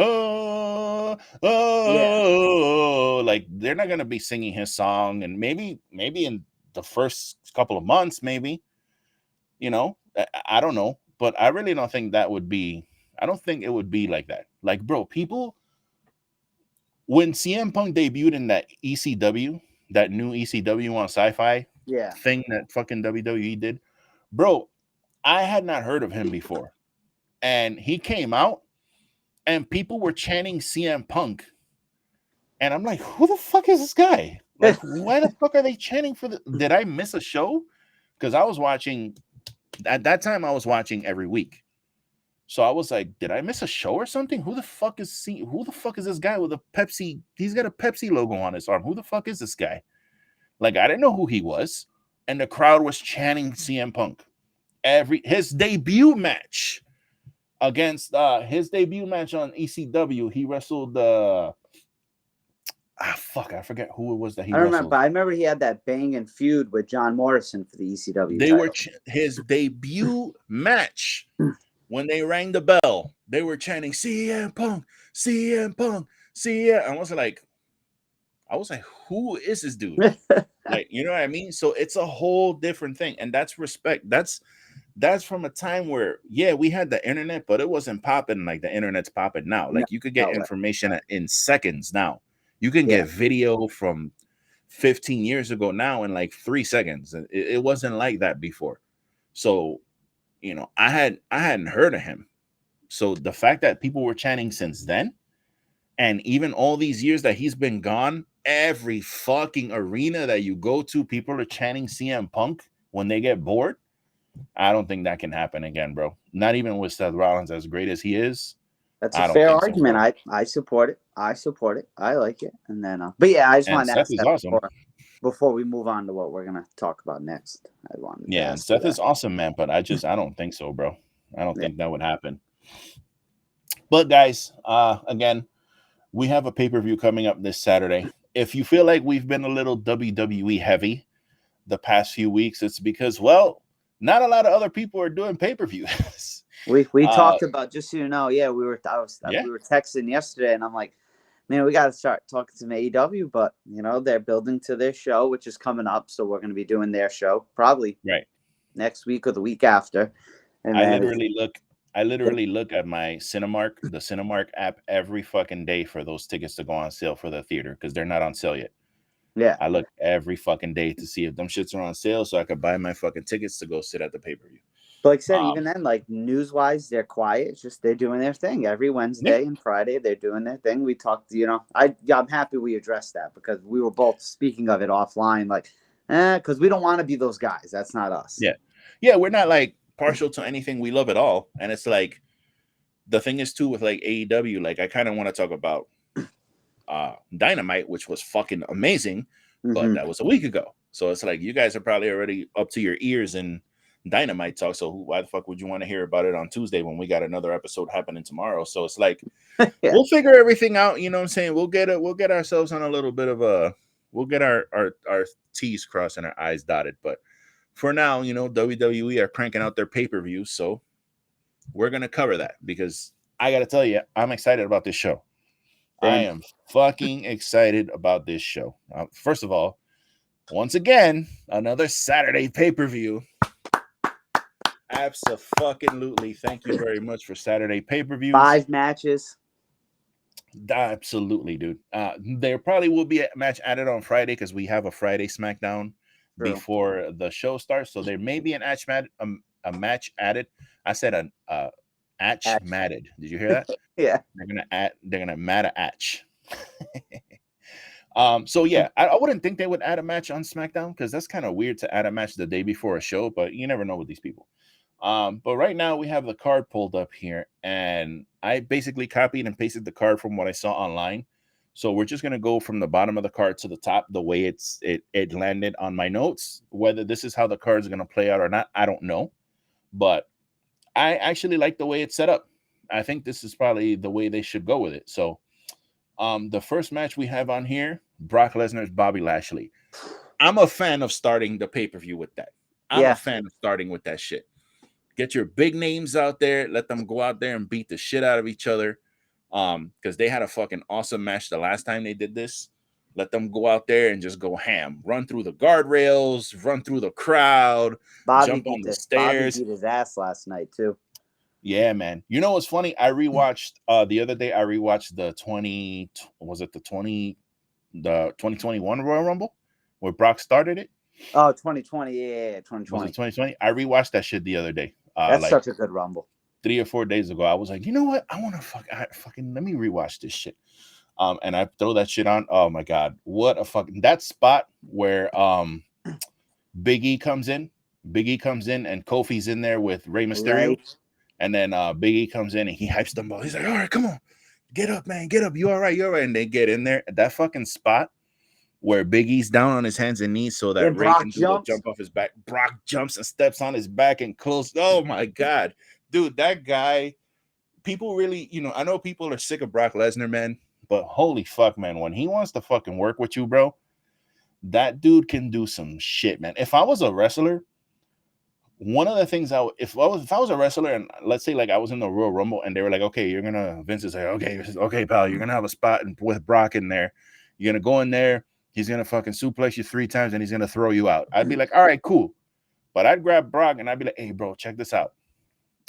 like they're not gonna be singing his song. And maybe in the first couple of months, maybe, I don't know, but I really don't think that would be. I don't think it would be like that. Like, bro, people, when CM Punk debuted in that ECW, that new ECW on Sci-Fi thing that fucking WWE did, bro, I had not heard of him before. And he came out and people were chanting CM Punk. And I'm like, who the fuck is this guy? Like, why the fuck are they chanting for did I miss a show? Because I was watching, at that time I was watching every week. So I was like, did I miss a show or something? Who the fuck is this guy with a Pepsi? He's got a Pepsi logo on his arm. Who the fuck is this guy? Like, I didn't know who he was. And the crowd was chanting CM Punk. His debut match on ECW, he wrestled I forget who it was that he wrestled. I remember he had that banging feud with John Morrison for the ECW title. His debut match. When they rang the bell, they were chanting CM Punk, CM Punk, CM. I was like, who is this dude? Like, you know what I mean? So it's a whole different thing. And that's respect. That's from a time where, we had the internet, but it wasn't popping like the internet's popping now. Like, you could get information in seconds now. You can get video from 15 years ago now in like 3 seconds. It wasn't like that before. So, I hadn't heard of him. So the fact that people were chanting since then, and even all these years that he's been gone, every fucking arena that you go to, people are chanting CM Punk when they get bored. I don't think that can happen again, bro. Not even with Seth Rollins, as great as he is. That's a fair argument. I support it. I like it. And then, but yeah, I just want to ask that awesome. Before we move on to what we're gonna talk about next. Seth is awesome, man. But I don't think so, bro. I don't think that would happen. But guys, again, we have a pay-per-view coming up this Saturday. If you feel like we've been a little WWE heavy the past few weeks, it's because, not a lot of other people are doing pay-per-views. We talked about, just so you know, we were texting yesterday, and I'm like, man, we got to start talking to some AEW, but they're building to their show, which is coming up, so we're going to be doing their show probably next week or the week after. And I literally look at my the Cinemark app every fucking day for those tickets to go on sale for the theater because they're not on sale yet. Yeah, I look every fucking day to see if them shits are on sale so I could buy my fucking tickets to go sit at the pay-per-view. But like I said, even then, like news-wise, they're quiet. It's just they're doing their thing every Wednesday and Friday. They're doing their thing. We talked, I'm happy we addressed that because we were both speaking of it offline, like, because we don't want to be those guys. That's not us. Yeah, we're not like partial to anything. We love it all, and it's like the thing is too with like AEW. Like I kind of want to talk about Dynamite, which was fucking amazing, but that was a week ago. So it's like you guys are probably already up to your ears in Dynamite talk. So why the fuck would you want to hear about it on Tuesday when we got another episode happening tomorrow? So it's like we'll figure everything out. You know what I'm saying? We'll get ourselves on a little bit of we'll get our T's crossed and our I's dotted, but. For now, WWE are cranking out their pay-per-views, so we're going to cover that because I got to tell you, I'm excited about this show. I am fucking excited about this show. First of all, once again, another Saturday pay-per-view. Absolutely. Thank you very much for Saturday pay-per-views. 5 matches. Absolutely, dude. There probably will be a match added on Friday because we have a Friday SmackDown. True. Before the show starts, so there may be a match added. I said a match matted. Did you hear that? Yeah. They're gonna mad a atch. So yeah, I wouldn't think they would add a match on SmackDown because that's kind of weird to add a match the day before a show, but you never know with these people. But right now we have the card pulled up here, and I basically copied and pasted the card from what I saw online. So we're just going to go from the bottom of the card to the top the way it landed on my notes. Whether this is how the card is going to play out or not, I don't know. But I actually like the way it's set up. I think this is probably the way they should go with it. So the first match we have on here, Brock Lesnar's Bobby Lashley. I'm a fan of starting the pay-per-view with that. I'm a fan of starting with that shit. Get your big names out there. Let them go out there and beat the shit out of each other. Because they had a fucking awesome match the last time they did this. Let them go out there and just go ham. Run through the guardrails, run through the crowd, jump on the stairs. Bobby beat his ass last night too. Yeah, man. You know what's funny? I rewatched the other day. I rewatched the 2021 Royal Rumble where Brock started it. Oh, 2020, yeah, 2020. Was it 2020? I rewatched that shit the other day. That's such a good Rumble. 3 or 4 days ago, I was like, you know what? I want to fucking let me rewatch this shit. And I throw that shit on. Oh my god, what a fucking that spot where Big E comes in. Big E comes in and Kofi's in there with Rey Mysterio. Right. And then Big E comes in and he hypes them both. He's like, all right, come on. Get up, man. Get up. You all right? You're all right. And they get in there. That fucking spot where Big E's down on his hands and knees so that Rey can jump off his back. Brock jumps and steps on his back and close. Oh my god. Dude, that guy, people really, I know people are sick of Brock Lesnar, man, but holy fuck, man, when he wants to fucking work with you, bro, that dude can do some shit, man. If I was a wrestler, one of the things if I was a wrestler and let's say like I was in the Royal Rumble and they were like, okay, Vince is like, okay, pal, you're gonna have a spot with Brock in there. You're gonna go in there, he's gonna fucking suplex you 3 times and he's gonna throw you out. I'd be like, all right, cool. But I'd grab Brock and I'd be like, hey, bro, check this out.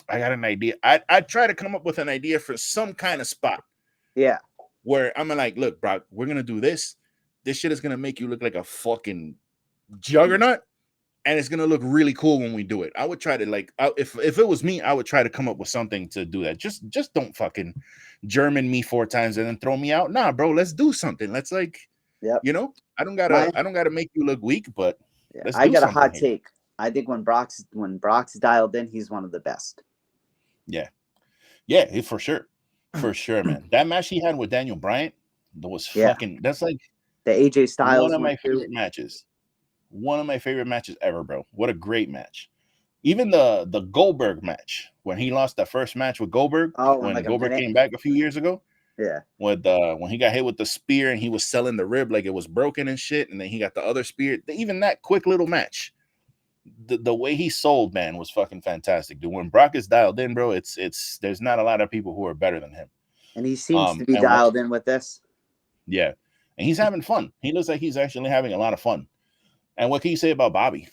I got an idea. I'd try to come up with an idea for some kind of spot. Yeah. Where I'm like, look, Brock, we're going to do this. This shit is going to make you look like a fucking juggernaut. And it's going to look really cool when we do it. I would try to if it was me, I would try to come up with something to do that. Just don't fucking German me 4 times and then throw me out. Nah, bro, let's do something. Let's I don't gotta make you look weak, but I got a hot take. I think when Brock's dialed in, he's one of the best. Yeah, for sure. For sure, man. That match he had with Daniel Bryan, that's like the AJ Styles one of my favorite matches. One of my favorite matches ever, bro. What a great match. Even the Goldberg match, when he lost that first match with Goldberg, when Goldberg came back a few years ago. Yeah. With when he got hit with the spear and he was selling the rib like it was broken and shit, and then he got the other spear. Even that quick little match. the way he sold, man, was fucking fantastic, dude. When Brock is dialed in, bro, it's there's not a lot of people who are better than him. And he seems to be and dialed in with this. Yeah. And he's having fun. He looks like he's actually having a lot of fun. And what can you say about Bobby?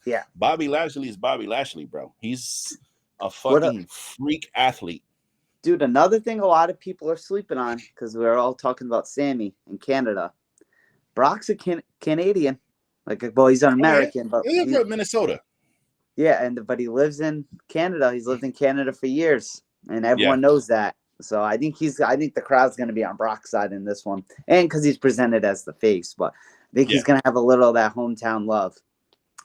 Yeah. Bobby Lashley is Bobby Lashley, bro. He's a fucking freak athlete. Dude, another thing a lot of people are sleeping on, because we're all talking about Sammy in Canada. Brock's a Canadian. Like, well, he's an American, but he's from Minnesota. Yeah, but he lives in Canada. He's lived in Canada for years, and everyone knows that. So I think the crowd's going to be on Brock's side in this one, and because he's presented as the face, but I think he's going to have a little of that hometown love.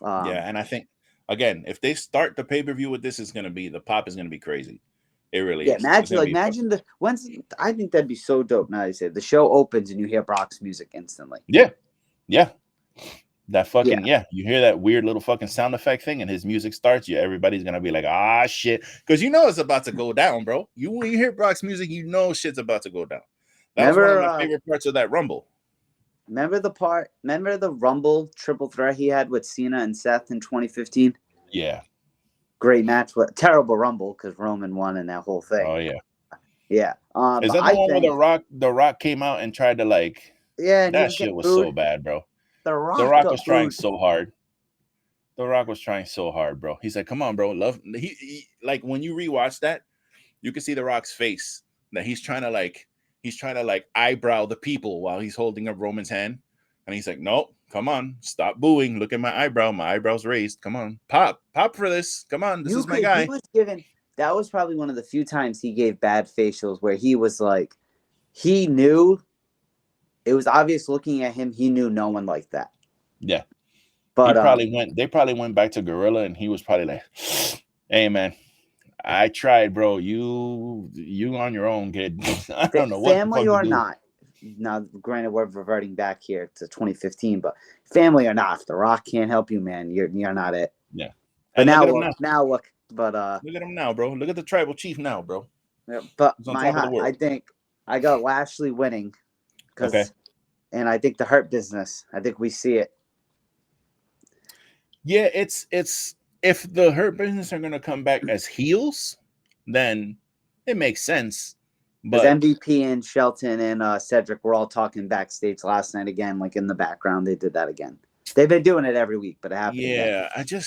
And I think, again, if they start the pay-per-view with this, the pop is going to be crazy. It really is. Imagine I think that'd be so dope. Now you say the show opens and you hear Brock's music instantly. Yeah. That fucking you hear that weird little fucking sound effect thing, and his music starts. Everybody's gonna be like, ah, shit, because it's about to go down, bro. When you hear Brock's music, shit's about to go down. That was one of my favorite parts of that Rumble. Remember the Rumble triple threat he had with Cena and Seth in 2015? Yeah. Great match, but terrible Rumble because Roman won in that whole thing. Oh yeah. Yeah. Is that the one where the Rock came out and tried to like? Yeah, that shit was so bad, bro. The Rock was trying so hard. The Rock was trying so hard, bro. He's like, "Come on, bro, love." He like when you rewatch that, you can see the Rock's face that he's trying to eyebrow the people while he's holding up Roman's hand, and he's like, "Nope, come on, stop booing. Look at my eyebrow. My eyebrow's raised. Come on, pop for this. Come on, this is my guy." That was probably one of the few times he gave bad facials where he was like, he knew. It was obvious looking at him. He knew no one liked that. Yeah, but they probably went back to Gorilla, and he was probably like, "Hey, man, I tried, bro. You on your own, kid. I don't know what family or not. Now, granted, we're reverting back here to 2015, but family or not, if The Rock can't help you, man, you're not it. Yeah. But now look. But look at him now, bro. Look at the tribal chief now, bro. Yeah, but I think I got Lashley winning. And I think the Hurt Business. I think we see it. Yeah, it's if the Hurt Business are gonna come back as heels, then it makes sense. But MVP and Shelton and Cedric were all talking backstage last night again, like in the background. They did that again. They've been doing it every week, but it happened. Yeah, again.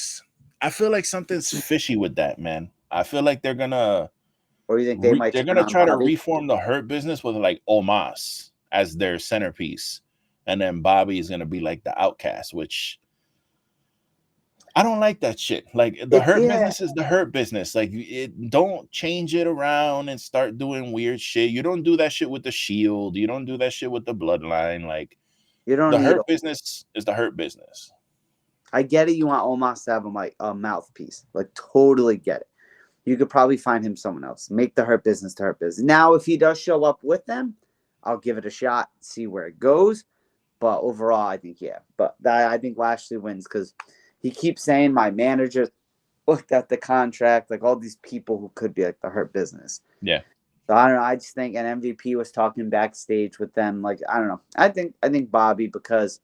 I feel like something's fishy with that, man. I feel like they're gonna. Or you think they're gonna try to reform the Hurt Business with like Omos as their centerpiece, and then Bobby is gonna be like the outcast, which I don't like that shit. Like the Hurt Business is the Hurt Business. Like don't change it around and start doing weird shit. You don't do that shit with the Shield. You don't do that shit with the Bloodline. Like you don't. The Hurt Business is the Hurt Business. I get it. You want Omos to have a mouthpiece. Like totally get it. You could probably find him someone else. Make the Hurt Business the Hurt Business. Now, if he does show up with them, I'll give it a shot, see where it goes. But overall, I think, But I think Lashley wins because he keeps saying my manager looked at the contract, like all these people who could be like the Hurt Business. Yeah. So I don't know. I just think an MVP was talking backstage with them. Like, I don't know. I think Bobby, because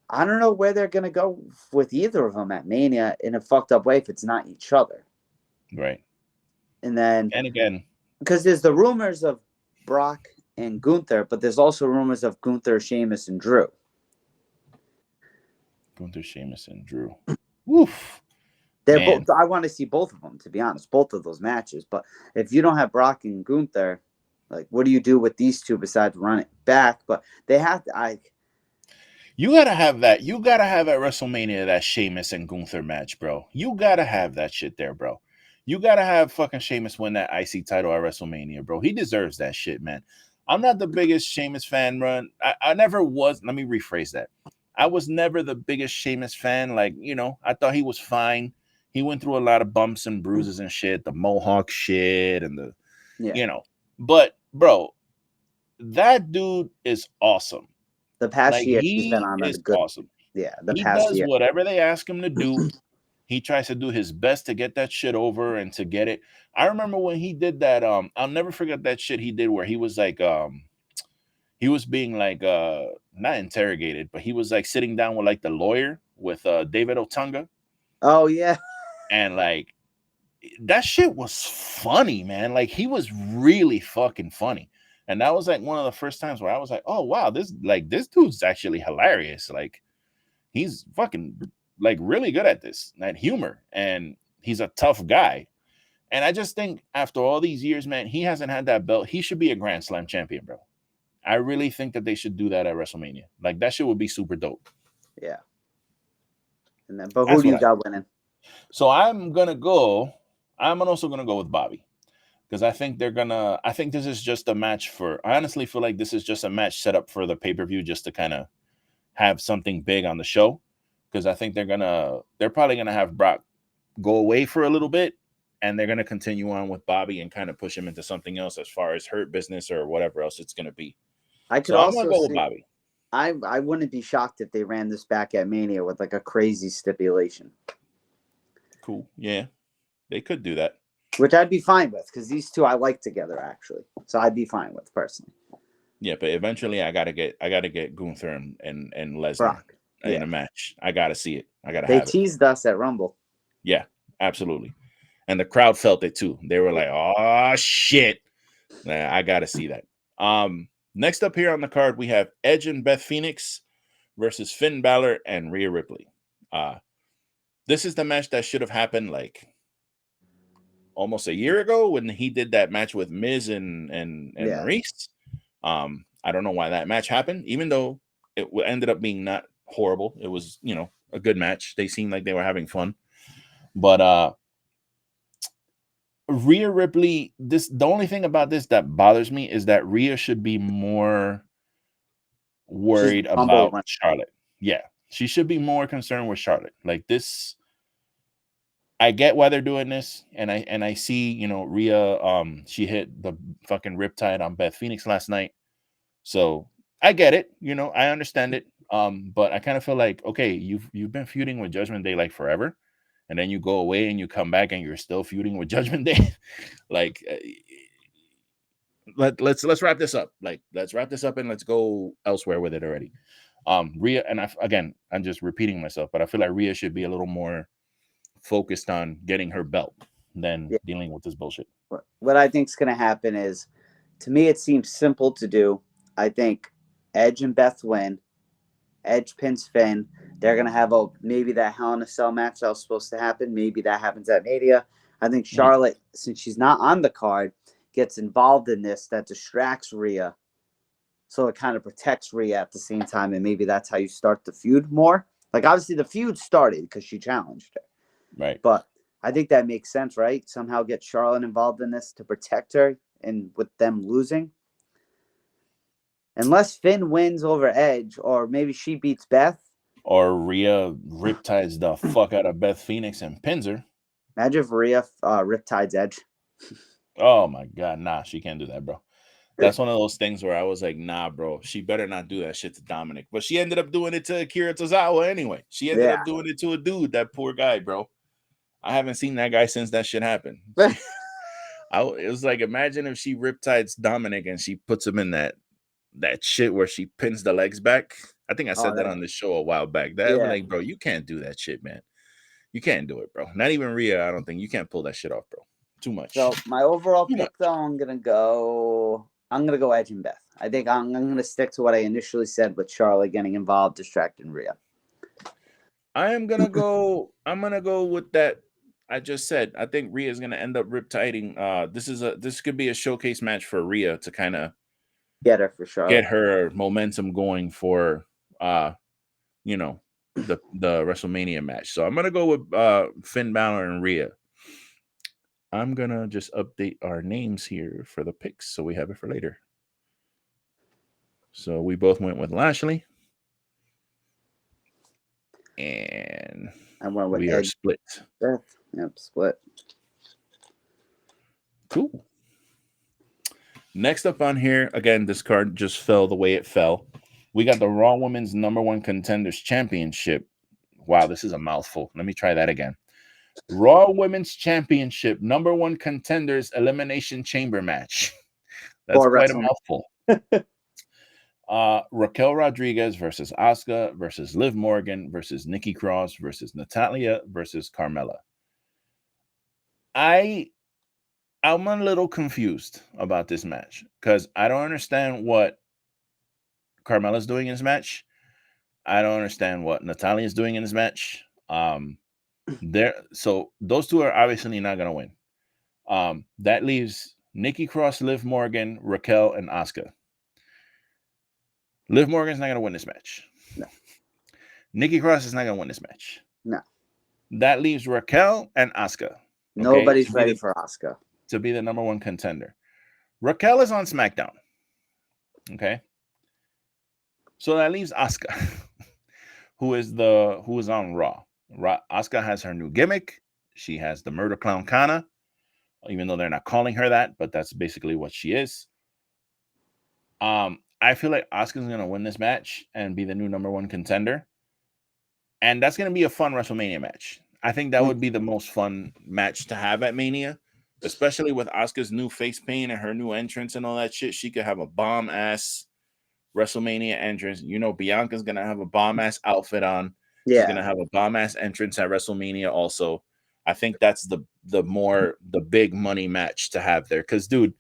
I don't know where they're going to go with either of them at Mania in a fucked up way if it's not each other. Right. And again, because there's the rumors of Brock and Gunther, but there's also rumors of Gunther, Sheamus, and Drew. Gunther, Sheamus, and Drew. Woof. They're both. I want to see both of them, to be honest, both of those matches. But if you don't have Brock and Gunther, like, what do you do with these two besides run it back? But they have to. You gotta have that. You gotta have at WrestleMania that Sheamus and Gunther match, bro. You gotta have that shit there, bro. You gotta have fucking Sheamus win that IC title at WrestleMania, bro. He deserves that shit, man. I'm not the biggest Sheamus fan, run. I never was. Let me rephrase that. I was never the biggest Sheamus fan. Like, I thought he was fine. He went through a lot of bumps and bruises and shit, the Mohawk shit and But, bro, that dude is awesome. The past year, he's been on a good. Awesome. Yeah, he does whatever they ask him to do. He tries to do his best to get that shit over and to get it. I remember when he did that. I'll never forget that shit he did where he was like, he was being like, not interrogated, but he was like sitting down with like the lawyer, with David Otunga. Oh yeah. And like that shit was funny, man. Like he was really fucking funny. And that was like one of the first times where I was like, oh wow, this dude's actually hilarious. Like he's fucking like really good at this, at humor, and he's a tough guy. And I just think after all these years, man, he hasn't had that belt. He should be a Grand Slam champion, bro. I really think that they should do that at WrestleMania. Like that shit would be super dope. Yeah. And then, but who do you got winning? So I'm also gonna go with Bobby. Because I think this is just a match I honestly feel like this is just a match set up for the pay-per-view just to kind of have something big on the show. Because I think they're probably gonna have Brock go away for a little bit, and they're gonna continue on with Bobby and kind of push him into something else as far as Hurt Business or whatever else it's gonna be. I'm gonna go with Bobby. I wouldn't be shocked if they ran this back at Mania with like a crazy stipulation. Cool. Yeah, they could do that. Which I'd be fine with, because these two I like together actually. So I'd be fine with personally. Yeah, but eventually I gotta get Gunther and Lesnar in a match. I gotta see it. They teased us at Rumble. Yeah, absolutely. And the crowd felt it too. They were like, oh shit. I gotta see that. Next up here on the card, we have Edge and Beth Phoenix versus Finn Balor and Rhea Ripley. This is the match that should have happened like almost a year ago when he did that match with Miz and Maurice. I don't know why that match happened, even though it ended up being not horrible. It was, a good match. They seemed like they were having fun. But Rhea Ripley, the only thing about this that bothers me is that Rhea should be more worried about Charlotte. Yeah, she should be more concerned with Charlotte. Like this, I get why they're doing this, and I see, Rhea, she hit the fucking riptide on Beth Phoenix last night, so I get it, I understand it. But I kind of feel like, okay, you've been feuding with Judgment Day like forever, and then you go away and you come back and you're still feuding with Judgment Day. Like, let's wrap this up. Like, let's wrap this up and let's go elsewhere with it already. Rhea, and I'm just repeating myself, but I feel like Rhea should be a little more focused on getting her belt than dealing with this bullshit. What I think is going to happen is, to me, it seems simple to do. I think Edge and Beth win. Edge pins Finn. They're going to have maybe that Hell in a Cell match that was supposed to happen. Maybe that happens at Mania. I think Charlotte, since she's not on the card, gets involved in this. That distracts Rhea. So it kind of protects Rhea at the same time. And maybe that's how you start the feud more. Like, obviously, the feud started because she challenged her. Right. But I think that makes sense, right? Somehow get Charlotte involved in this to protect her, and with them losing. Unless Finn wins over Edge, or maybe she beats Beth. Or Rhea riptides the fuck out of Beth Phoenix and pins her. Imagine if Rhea riptides Edge. Oh my God, nah, she can't do that, bro. That's one of those things where I was like, nah, bro, she better not do that shit to Dominic. But she ended up doing it to Akira Tozawa anyway. She ended up doing it to a dude, that poor guy, bro. I haven't seen that guy since that shit happened. It was like, imagine if she riptides Dominic and she puts him in that shit where she pins the legs back. I think I said that on the show a while back. That like, bro, you can't do that shit, man. You can't do it, bro. Not even Rhea, I don't think. You can't pull that shit off, bro. Too much. So my overall pick, though, I'm gonna go Edge and Beth. I think I'm gonna stick to what I initially said with Charlotte getting involved, distracting Rhea. I'm gonna go with that. I just said I think Rhea is gonna end up riptiding. This could be a showcase match for Rhea to kind of get her for Charlotte. Get her momentum going for the WrestleMania match. So I'm gonna go with Finn Balor and Rhea. I'm gonna just update our names here for the picks so we have it for later. So we both went with Lashley. And I went with we Edge. Are split. Yep, split. Cool. Next up on here, again, this card just fell the way it fell. We got the Raw Women's #1 Contenders Championship. Wow, this is a mouthful. Let me try that again. Raw Women's Championship #1 Contenders Elimination Chamber match. That's quite a mouthful. Raquel Rodriguez versus Asuka versus Liv Morgan versus Nikki Cross versus Natalia versus Carmella. I'm a little confused about this match because I don't understand what Carmella's doing in this match. I don't understand what Natalia's doing in this match. So those two are obviously not going to win. That leaves Nikki Cross, Liv Morgan, Raquel, and Asuka. Liv Morgan's not going to win this match. No. Nikki Cross is not going to win this match. No. That leaves Raquel and Asuka. Okay, Nobody's ready for Asuka to be the number one contender. Raquel is on SmackDown. Okay. So that leaves Asuka, who is on Raw. Asuka has her new gimmick. She has the Murder Clown Kana, even though they're not calling her that, but that's basically what she is. I feel like Asuka's going to win this match and be the new number one contender. And that's going to be a fun WrestleMania match. I think that would be the most fun match to have at Mania, especially with Asuka's new face paint and her new entrance and all that shit. She could have a bomb-ass WrestleMania entrance. You know, Bianca's going to have a bomb-ass outfit on. Yeah. She's going to have a bomb-ass entrance at WrestleMania also. I think that's the big money match to have there. Because, dude,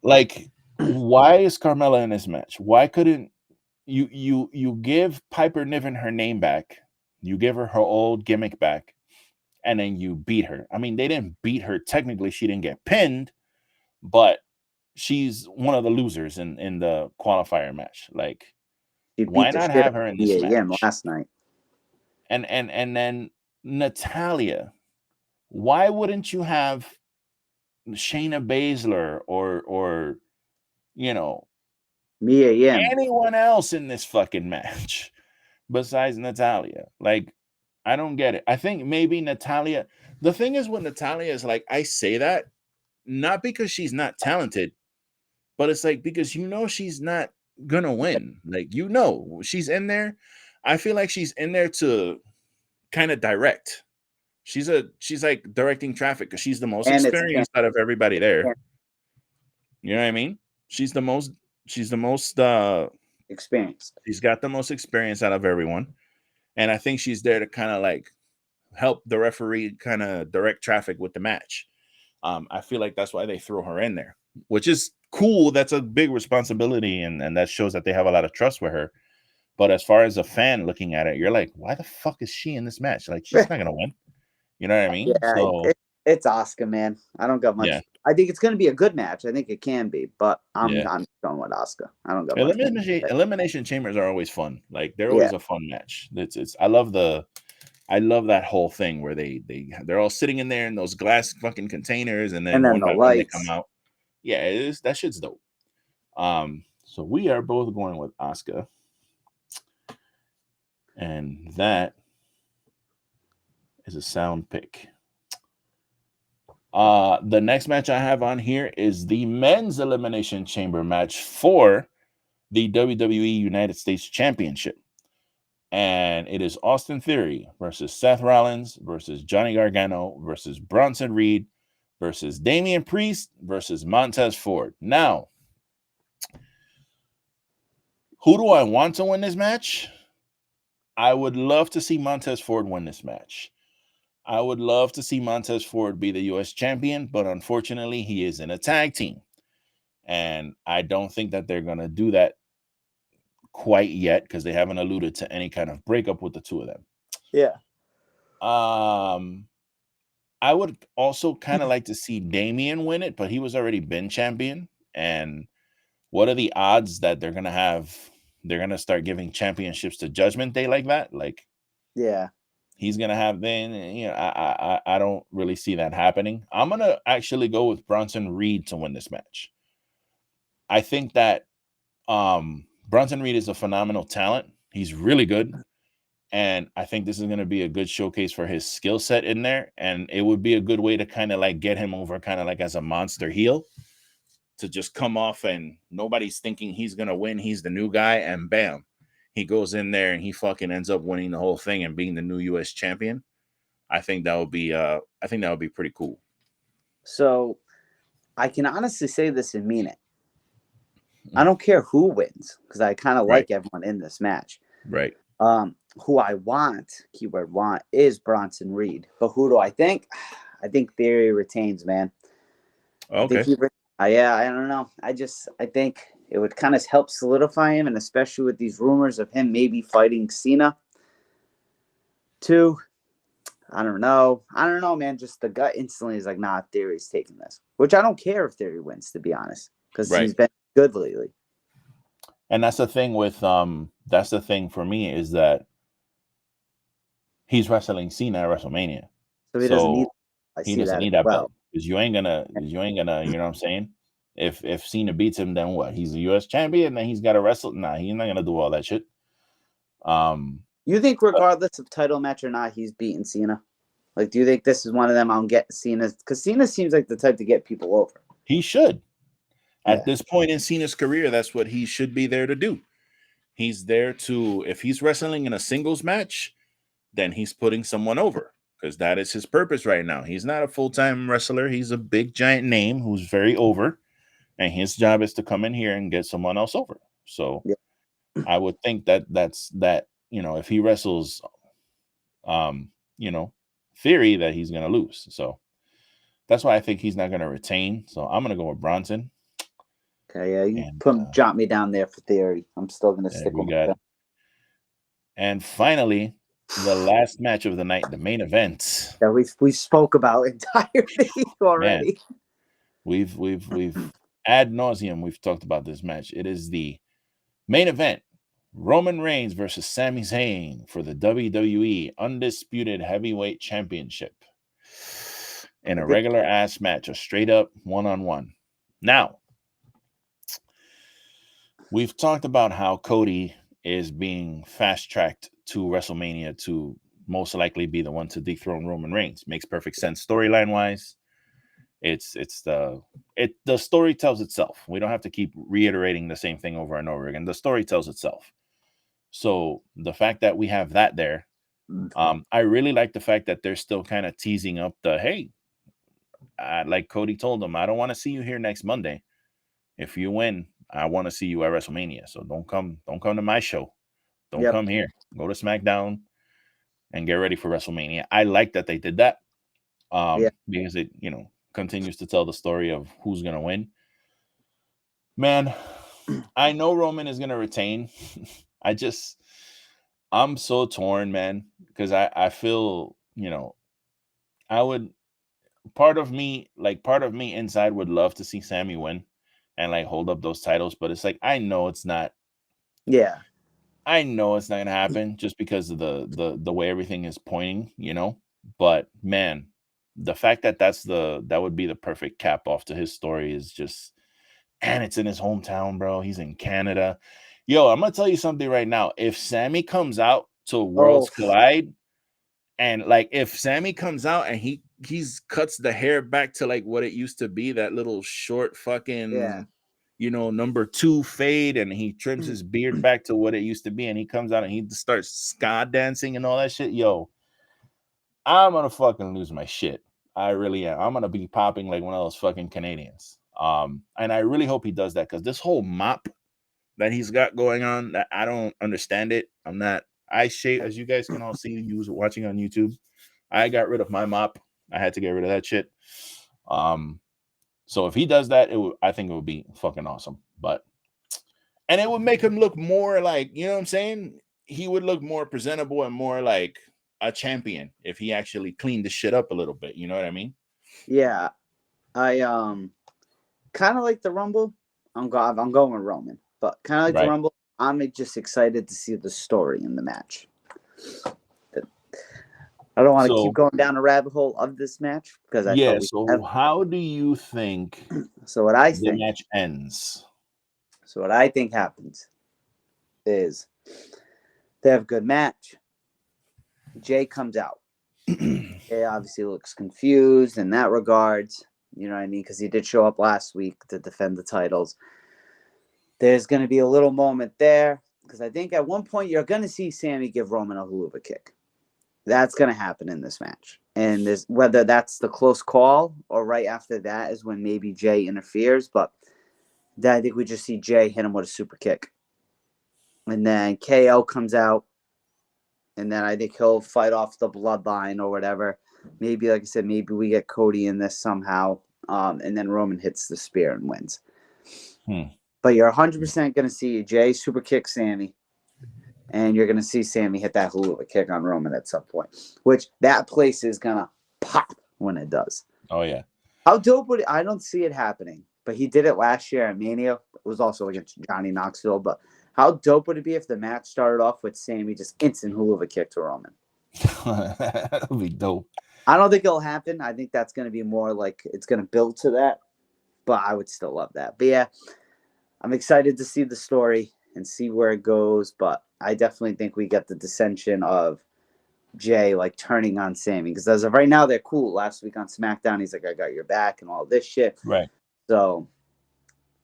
like, why is Carmella in this match? Why couldn't you give Piper Niven her name back? You give her old gimmick back, and then you beat her. I mean, they didn't beat her. Technically, she didn't get pinned, but she's one of the losers in the qualifier match. Like, why not have her in this match? Last night. And then Natalia. Why wouldn't you have Shayna Baszler or you know, Mia Yim, anyone else in this fucking match besides Natalia? Like, I don't get it. I think maybe Natalia. The thing is with Natalia is, like, I say that not because she's not talented, but it's like because she's not gonna win. Like, she's in there. I feel like she's in there to kind of direct. She's like directing traffic because she's the most experienced out of everybody there. You know what I mean? She's the most experienced. She's got the most experience out of everyone. And I think she's there to kind of like help the referee kind of direct traffic with the match. I feel like that's why they threw her in there, which is cool. That's a big responsibility. And that shows that they have a lot of trust with her. But as far as a fan looking at it, you're like, why the fuck is she in this match? Like, she's not going to win. You know what I mean? Yeah, so, it's Asuka, man. I don't got much. Yeah. I think it's going to be a good match. I think it can be, but I'm going with Asuka. I don't got much. Elimination chambers are always fun. Like, they're always a fun match. I love that whole thing where they're all sitting in there in those glass fucking containers, and then one by one they come out. Yeah, that shit's dope. So we are both going with Asuka, and that is a sound pick. The next match I have on here is the men's elimination chamber match for the WWE United States Championship. And it is Austin Theory versus Seth Rollins versus Johnny Gargano versus Bronson Reed versus Damian Priest versus Montez Ford. Now, who do I want to win this match? I would love to see Montez Ford win this match. I would love to see Montez Ford be the U.S. champion, but unfortunately, he is in a tag team. And I don't think that they're going to do that quite yet because they haven't alluded to any kind of breakup with the two of them. Yeah. I would also kind of like to see Damian win it, but he was already been champion. And what are the odds that they're going to start giving championships to Judgment Day like that? Like, yeah. He's gonna have I don't really see that happening. I'm gonna actually go with Bronson Reed to win this match. I think that Bronson Reed is a phenomenal talent. He's really good, and I think this is gonna be a good showcase for his skill set in there. And it would be a good way to kind of like get him over, kind of like as a monster heel, to just come off and nobody's thinking he's gonna win. He's the new guy, and bam. He goes in there and he fucking ends up winning the whole thing and being the new U.S. champion. I think that would be pretty cool. So I can honestly say this and mean it. I don't care who wins because I kind of Right. like everyone in this match. Right. Who I want, keyword want, is Bronson Reed. But who do I think? I think Theory retains, man. Okay. Yeah, I don't know. I think it would kind of help solidify him, and especially with these rumors of him maybe fighting Cena too. I don't know, man. Just the gut instantly is like, nah, Theory's taking this. Which I don't care if Theory wins, to be honest, because he's been good lately. And that's the thing with that's the thing for me is that he's wrestling Cena at WrestleMania. So he doesn't need that belt. Because you ain't gonna, you know what I'm saying? If Cena beats him, then what? He's a US champion, then he's gotta wrestle. Nah, he's not gonna do all that shit. You think regardless of title match or not, he's beating Cena? Like, do you think this is one of them I'll get Cena? Because Cena seems like the type to get people over. He should. At this point in Cena's career, that's what he should be there to do. He's there to, if he's wrestling in a singles match, then he's putting someone over because that is his purpose right now. He's not a full-time wrestler. He's a big, giant name who's very over, and his job is to come in here and get someone else over. So I would think that's you know, if he wrestles, you know, Theory, that he's going to lose. So that's why I think he's not going to retain. So I'm going to go with Bronson. Okay, yeah, you jot me down there for Theory. I'm still going to stick with that. And finally, the last match of the night, the main event. That we spoke about entirely already. Man, we've ad nauseum. We've talked about this match. It is the main event: Roman Reigns versus Sami Zayn for the WWE Undisputed Heavyweight Championship in a regular ass match, a straight up one-on-one. Now, we've talked about how Cody is being fast-tracked to WrestleMania to most likely be the one to dethrone Roman Reigns. Makes perfect sense storyline-wise. The story tells itself. We don't have to keep reiterating the same thing over and over again. The story tells itself. So the fact that we have that there, I really like the fact that they're still kind of teasing up the, hey, like Cody told them, I don't want to see you here next Monday. If you win, I want to see you at WrestleMania. So don't come to my show. Don't come here. Go to SmackDown and get ready for WrestleMania. I like that they did that because it, you know, continues to tell the story of who's going to win. Man, I know Roman is going to retain. I'm so torn, man, because I feel, you know, part of me inside would love to see Sami win and like hold up those titles, but it's like, I know it's not. Yeah. I know it's not going to happen just because of the way everything is pointing, you know, but man, the fact that that would be the perfect cap off to his story is just, and it's in his hometown, bro. He's in Canada. Yo, I'm going to tell you something right now. If Sami comes out to Worlds Collide, and like if Sami comes out and he's cuts the hair back to like what it used to be, that little short fucking, you know, number 2 fade, and he trims his beard back to what it used to be, and he comes out and he starts ska dancing and all that shit. Yo, I'm going to fucking lose my shit. I really am. I'm going to be popping like one of those fucking Canadians. And I really hope he does that, because this whole mop that he's got going on, that I don't understand it. I shave, as you guys can all see, you watching on YouTube. I got rid of my mop. I had to get rid of that shit. So if he does that, I think it would be fucking awesome. And it would make him look more like, you know what I'm saying? He would look more presentable and more like a champion if he actually cleaned the shit up a little bit. You know what I mean? Yeah. I kind of like the Rumble. I'm going with Roman, but kind of like the Rumble. I'm just excited to see the story in the match. I don't want to keep going down a rabbit hole of this match because how do you think the match ends? So what I think happens is they have a good match. Jay comes out. Jay obviously looks confused in that regards. You know what I mean? Because he did show up last week to defend the titles. There's going to be a little moment there because I think at one point you're going to see Sami give Roman a haluva kick. That's going to happen in this match. And whether that's the close call or right after that is when maybe Jay interferes. But Then I think we just see Jay hit him with a super kick. And then KO comes out. And then I think he'll fight off the bloodline or whatever. Maybe, like I said, maybe we get Cody in this somehow. And then Roman hits the spear and wins. But you're 100% going to see Jay super kick Sammy. And you're going to see Sammy hit that hula kick on Roman at some point. Which that place is going to pop when it does. Oh, yeah. How dope would it? I don't see it happening. But he did it last year at Mania. It was also against Johnny Knoxville. But how dope would it be if the match started off with Sammy just instant hula kick to Roman? That would be dope. I don't think it'll happen. I think that's going to be more like it's going to build to that. But I would still love that. But yeah, I'm excited to see the story and see where it goes. But I definitely think we get the dissension of Jay like turning on Sammy. Because as of right now, they're cool. Last week on SmackDown, he's like, I got your back and all this shit. Right. So,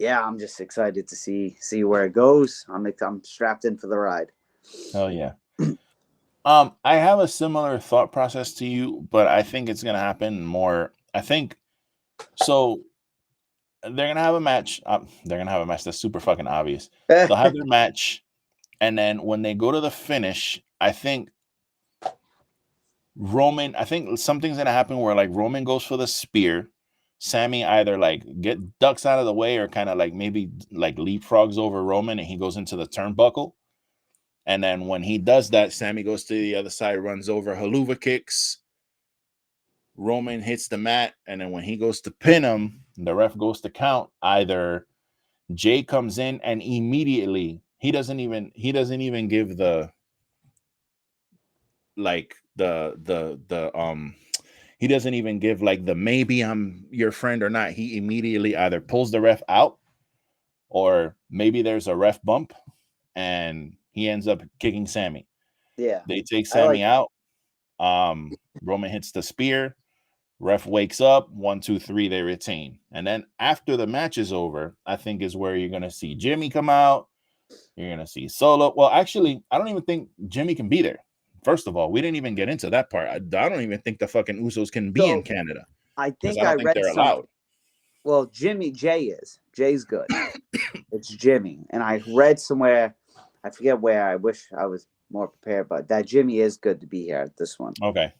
yeah, I'm just excited to see where it goes. I'm strapped in for the ride. Oh, yeah. I have a similar thought process to you, but I think it's going to happen more. I think so. They're going to have a match. They're going to have a match. That's super fucking obvious. They'll have their match. And then when they go to the finish, I think something's going to happen where like Roman goes for the spear. Sammy either like ducks out of the way or kind of like maybe like leapfrogs over Roman and he goes into the turnbuckle. And then when he does that, Sammy goes to the other side, runs over, haluva kicks. Roman hits the mat. And then when he goes to pin him, the ref goes to count. Either Jay comes in and immediately he doesn't even give the he doesn't even give like the maybe I'm your friend or not. He immediately either pulls the ref out or maybe there's a ref bump and he ends up kicking Sammy. Yeah. They take Sammy out. Roman hits the spear. Ref wakes up. 1, 2, 3, they retain. And then after the match is over, I think is where you're going to see Jimmy come out. You're going to see Solo. Well, actually, I don't even think Jimmy can be there. First of all, we didn't even get into that part. I don't even think the fucking Usos can be in Canada. I think I read they're allowed. Well, Jay is. Jay's good. It's Jimmy. And I read somewhere, I forget where, I wish I was more prepared, but that Jimmy is good to be here at this one. Okay.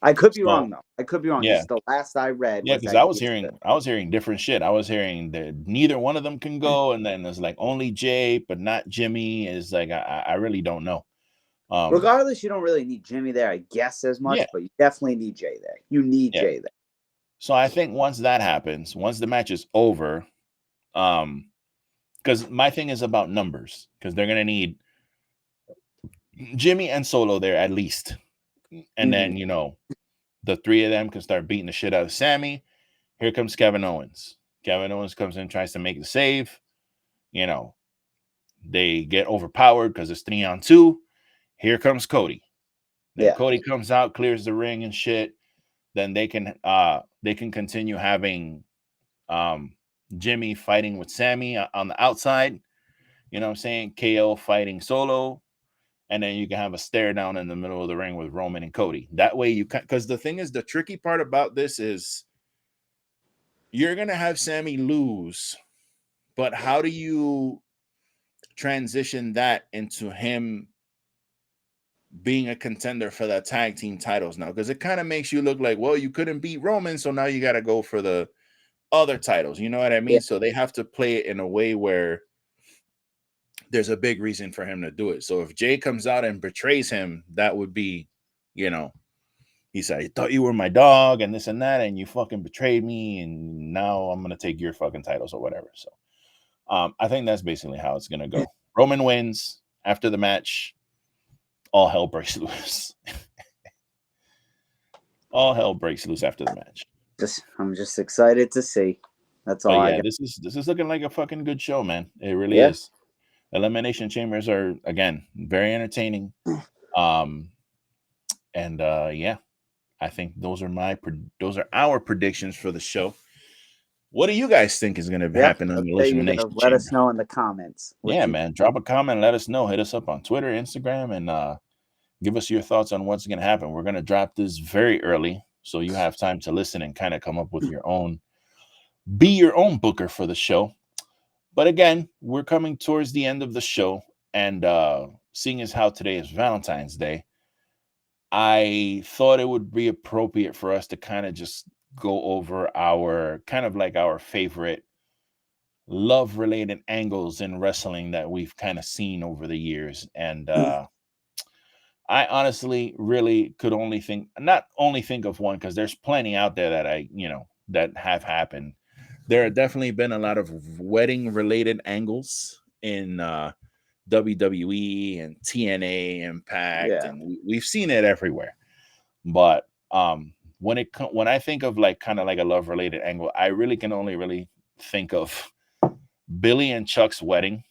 I could be wrong, though. I could be wrong. Yeah. The last I read. Yeah, because I was hearing different shit. I was hearing that neither one of them can go, and then there's like only Jay, but not Jimmy. Is like I really don't know. Regardless, you don't really need Jimmy there, I guess, as much, but you definitely need Jay there. You need Jay there. So I think once that happens, once the match is over, because my thing is about numbers, because they're gonna need Jimmy and Solo there at least, and then the three of them can start beating the shit out of Sammy. Here comes Kevin Owens. Kevin Owens comes in, tries to make the save. They get overpowered because it's 3-on-2. Here comes Cody. Then Cody comes out, clears the ring and shit. Then they can continue having Jimmy fighting with Sammy on the outside. You know what I'm saying? KO fighting Solo. And then you can have a stare down in the middle of the ring with Roman and Cody. That way you can, because the thing is, the tricky part about this is you're going to have Sammy lose, but how do you transition that into him being a contender for the tag team titles now? Because it kind of makes you look like, well, you couldn't beat Roman, so now you got to go for the other titles. You know what I mean? Yeah. So they have to play it in a way where there's a big reason for him to do it. So if Jay comes out and betrays him, that would be, he said, I thought you were my dog and this and that, and you fucking betrayed me, and now I'm going to take your fucking titles or whatever. So I think that's basically how it's going to go. Roman wins. After the match, all hell breaks loose. All hell breaks loose after the match. I'm just excited to see. That's all. Yeah, this is looking like a fucking good show, man. It really is. Elimination Chambers are, again, very entertaining. I think those are our predictions for the show. What do you guys think is going to happen on the Elimination Chamber? Let us know in the comments. Man, drop a comment, let us know. Hit us up on Twitter, Instagram, and give us your thoughts on what's going to happen. We're going to drop this very early, so you have time to listen and kind of come up with your own, be your own booker for the show. But again, we're coming towards the end of the show, and seeing as how today is Valentine's Day, I thought it would be appropriate for us to kind of just go over our kind of like our favorite love related angles in wrestling that we've kind of seen over the years. And I honestly really could not only think of one, because there's plenty out there that that have happened. There have definitely been a lot of wedding related angles in WWE and TNA Impact, and we've seen it everywhere. But when I think of like kind of like a love related angle, I really can only really think of Billy and Chuck's wedding,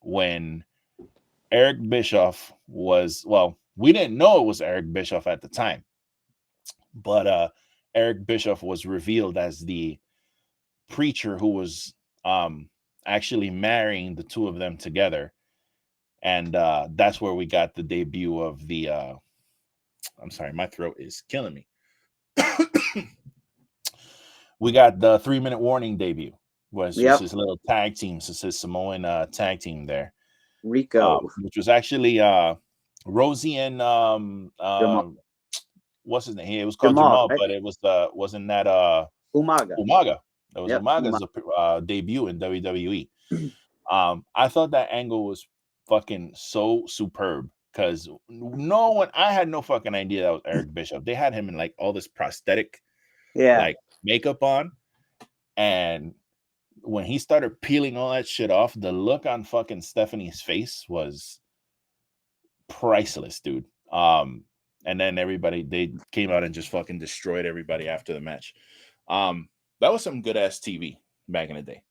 when Eric Bischoff was, well, we didn't know it was Eric Bischoff at the time, but Eric Bischoff was revealed as the preacher who was actually marrying the two of them together. And that's where we got the debut of the I'm sorry, my throat is killing me. We got the 3-minute warning debut, was just his little tag team, it's his Samoan tag team there, Rico, which was actually Rosie and what's his name? It was called Jamal, right? But it was wasn't that Umaga? That was Umaga's debut in WWE. I thought that angle was fucking so superb, because I had no fucking idea that was Eric Bischoff. They had him in like all this prosthetic like makeup on, and when he started peeling all that shit off, the look on fucking Stephanie's face was priceless, dude. And then they came out and just fucking destroyed everybody after the match. That was some good ass TV back in the day.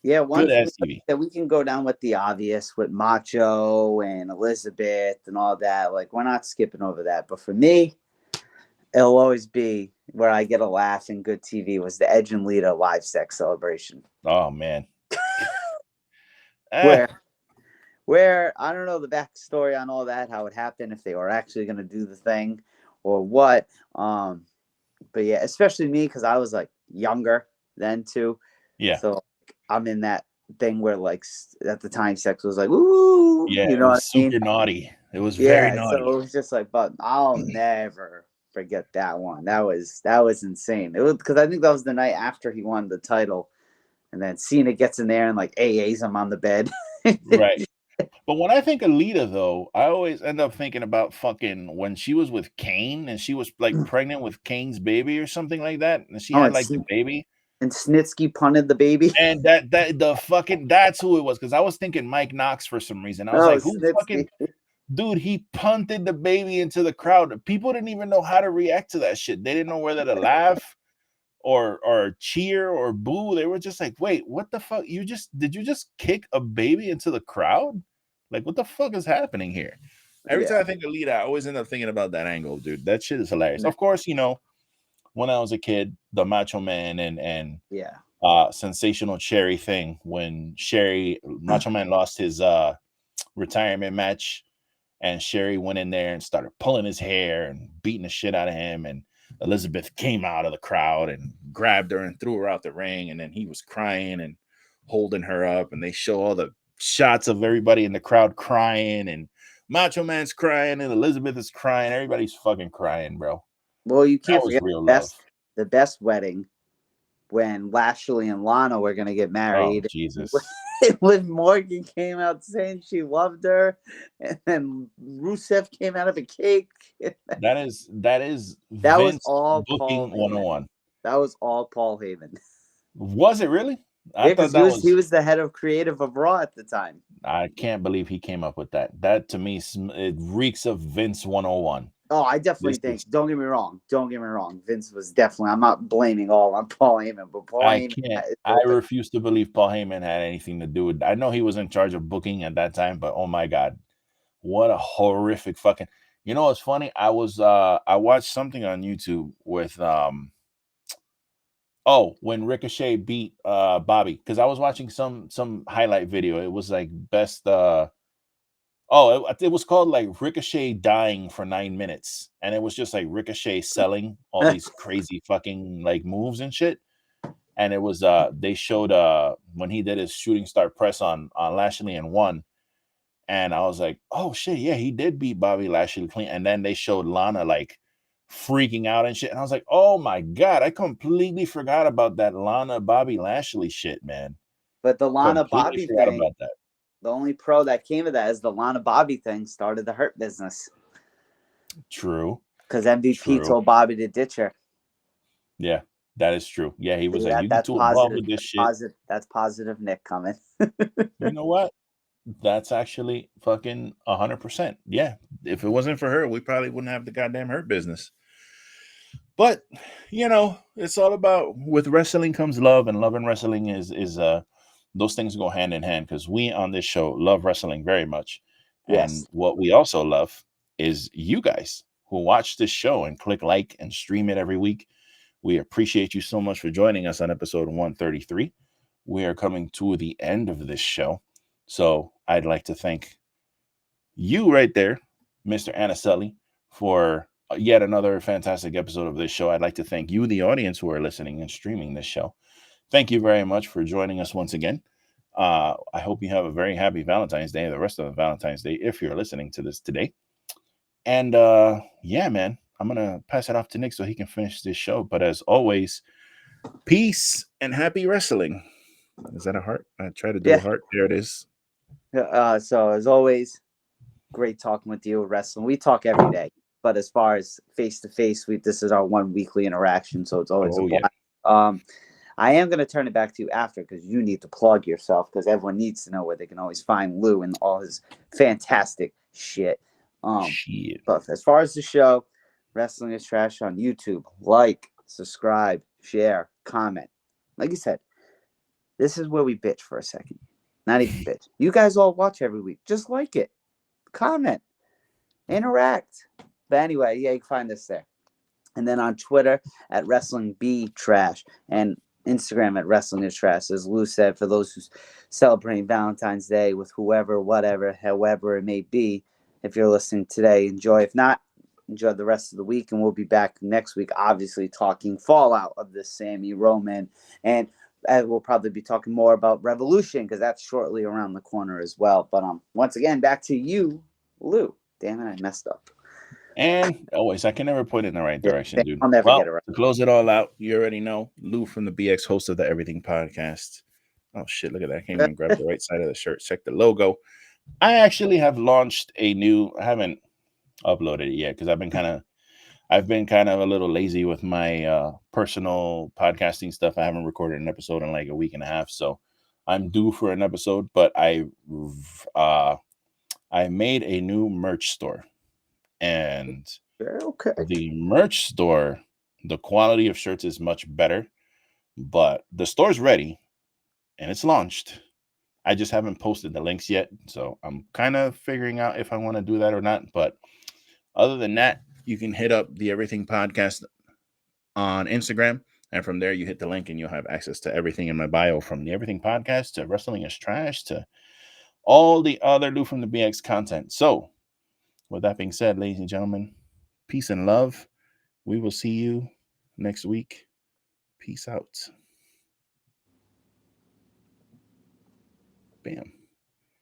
Yeah, one thing that we can go down with the obvious with Macho and Elizabeth and all that. Like, we're not skipping over that. But for me, it'll always be where I get a laugh in good TV was the Edge and Lita live sex celebration. Oh man. Where I don't know the backstory on all that, how it happened, if they were actually going to do the thing or what. But yeah, especially me, because I was like younger then too. Yeah. So I'm in that thing where like at the time sex was like, ooh, yeah, you know, it was super naughty. It was very naughty. So it was just like, but I'll never forget that one. That was insane. It was because I think that was the night after he won the title, and then Cena gets in there and like AA's him on the bed. Right. But when I think of Lita, though, I always end up thinking about fucking when she was with Kane and she was like pregnant with Kane's baby or something like that, and she had like the baby. And Snitsky punted the baby. And that's who it was, because I was thinking Mike Knox for some reason. I was like, who fucking dude, he punted the baby into the crowd. People didn't even know how to react to that shit. They didn't know whether to laugh or cheer or boo. They were just like, wait, what the fuck? Did you just kick a baby into the crowd? Like, what the fuck is happening here? Every time I think of Lita, I always end up thinking about that angle, dude. That shit is hilarious. Of course, when I was a kid, the Macho Man and Sensational Sherry thing, when Macho Man lost his retirement match, and Sherry went in there and started pulling his hair and beating the shit out of him, and Elizabeth came out of the crowd and grabbed her and threw her out the ring, and then he was crying and holding her up, and they show all the shots of everybody in the crowd crying, and Macho Man's crying and Elizabeth is crying. Everybody's fucking crying, bro. Well, you can't forget the best wedding when Lashley and Lana were going to get married. Oh, Jesus. When Morgan came out saying she loved her, and then Rusev came out of a cake. That was all booking Paul 101. That was all Paul Heyman. Was it really? I thought he was the head of creative of Raw at the time. I can't believe he came up with that. That to me, it reeks of Vince 101. Oh, I definitely think. Don't get me wrong. Vince was definitely. I'm not blaming all on Paul Heyman, but Paul Heyman. I refuse to believe Paul Heyman had anything to do with. I know he was in charge of booking at that time, but oh my god, what a horrific fucking. You know what's funny? I watched something on YouTube with when Ricochet beat Bobby, because I was watching some highlight video. It was like best. It was called like Ricochet dying for 9 minutes, and it was just like Ricochet selling all these crazy fucking like moves and shit. and it was they showed when he did his shooting star press on Lashley and won. And I was like, oh shit, yeah, he did beat Bobby Lashley clean. And then they showed Lana like freaking out and shit. And I was like, oh my God, I completely forgot about that Lana Bobby Lashley shit, man. But the Lana Completely Bobby forgot thing, about that. the only pro that came of that is the Lana Bobby thing started the Hurt business. True. Because MVP told Bobby to ditch her. Yeah, that is true. Yeah, he was like, you that's too positive. involved with this shit. That's positive Nick coming. You know what? That's actually fucking 100%. Yeah. If it wasn't for her, we probably wouldn't have the goddamn Hurt business. But, you know, it's all about, with wrestling comes love, and love and wrestling is those things go hand in hand, because we on this show love wrestling very much. Yes. And what we also love is you guys who watch this show and click like and stream it every week. We appreciate you so much for joining us on episode 133. We are coming to the end of this show. So I'd like to thank you right there, Mr. Anicelli, for yet another fantastic episode of this show. I'd like to thank you, the audience, who are listening and streaming this show. Thank you very much for joining us once again. I hope you have a very happy Valentine's Day, the rest of the Valentine's Day, if you're listening to this today. And yeah, man, I'm going to pass it off to Nick so he can finish this show. But as always, peace and happy wrestling. Is that a heart? I tried to do a heart. There it is. So as always, great talking with you, wrestling. We talk every day, but as far as face to face, this is our one weekly interaction, so it's always a blast. Yeah. I am going to turn it back to you after, because you need to plug yourself, because everyone needs to know where they can always find Lou and all his fantastic shit. But as far as the show, Wrestling is Trash on YouTube. Like, subscribe, share, comment. Like you said, this is where we bitch for a second. Not even bitch. You guys all watch every week. Just like it. Comment. Interact. But anyway, yeah, you can find us there. And then on Twitter at wrestlingistrash and Instagram at wrestlingistrash. As Lou said, for those who's celebrating Valentine's Day with whoever, whatever, however it may be, if you're listening today, enjoy. If not, enjoy the rest of the week. And we'll be back next week, obviously, talking fallout of this Sammy Roman. And we'll probably be talking more about Revolution, because that's shortly around the corner as well. But once again, back to you, Lou. Damn it, I messed up. And always, I can never point in the right direction, dude. I'll never get it right. To close it all out, you already know, Lou from the BX, host of the Everything Podcast. Oh shit, look at that. I can't even grab the right side of the shirt. Check the logo. I actually have launched I haven't uploaded it yet, because I've been kind of a little lazy with my personal podcasting stuff. I haven't recorded an episode in like a week and a half, so I'm due for an episode. But I made a new merch store, and the merch store, the quality of shirts is much better, but the store's ready and it's launched. I just haven't posted the links yet, so I'm kind of figuring out if I want to do that or not. But other than that, you can hit up the Everything Podcast on Instagram, and from there you hit the link and you'll have access to everything in my bio, from the Everything Podcast to Wrestling is Trash to all the other Lou from the BX content. So with that being said, ladies and gentlemen, peace and love. We will see you next week. Peace out. Bam.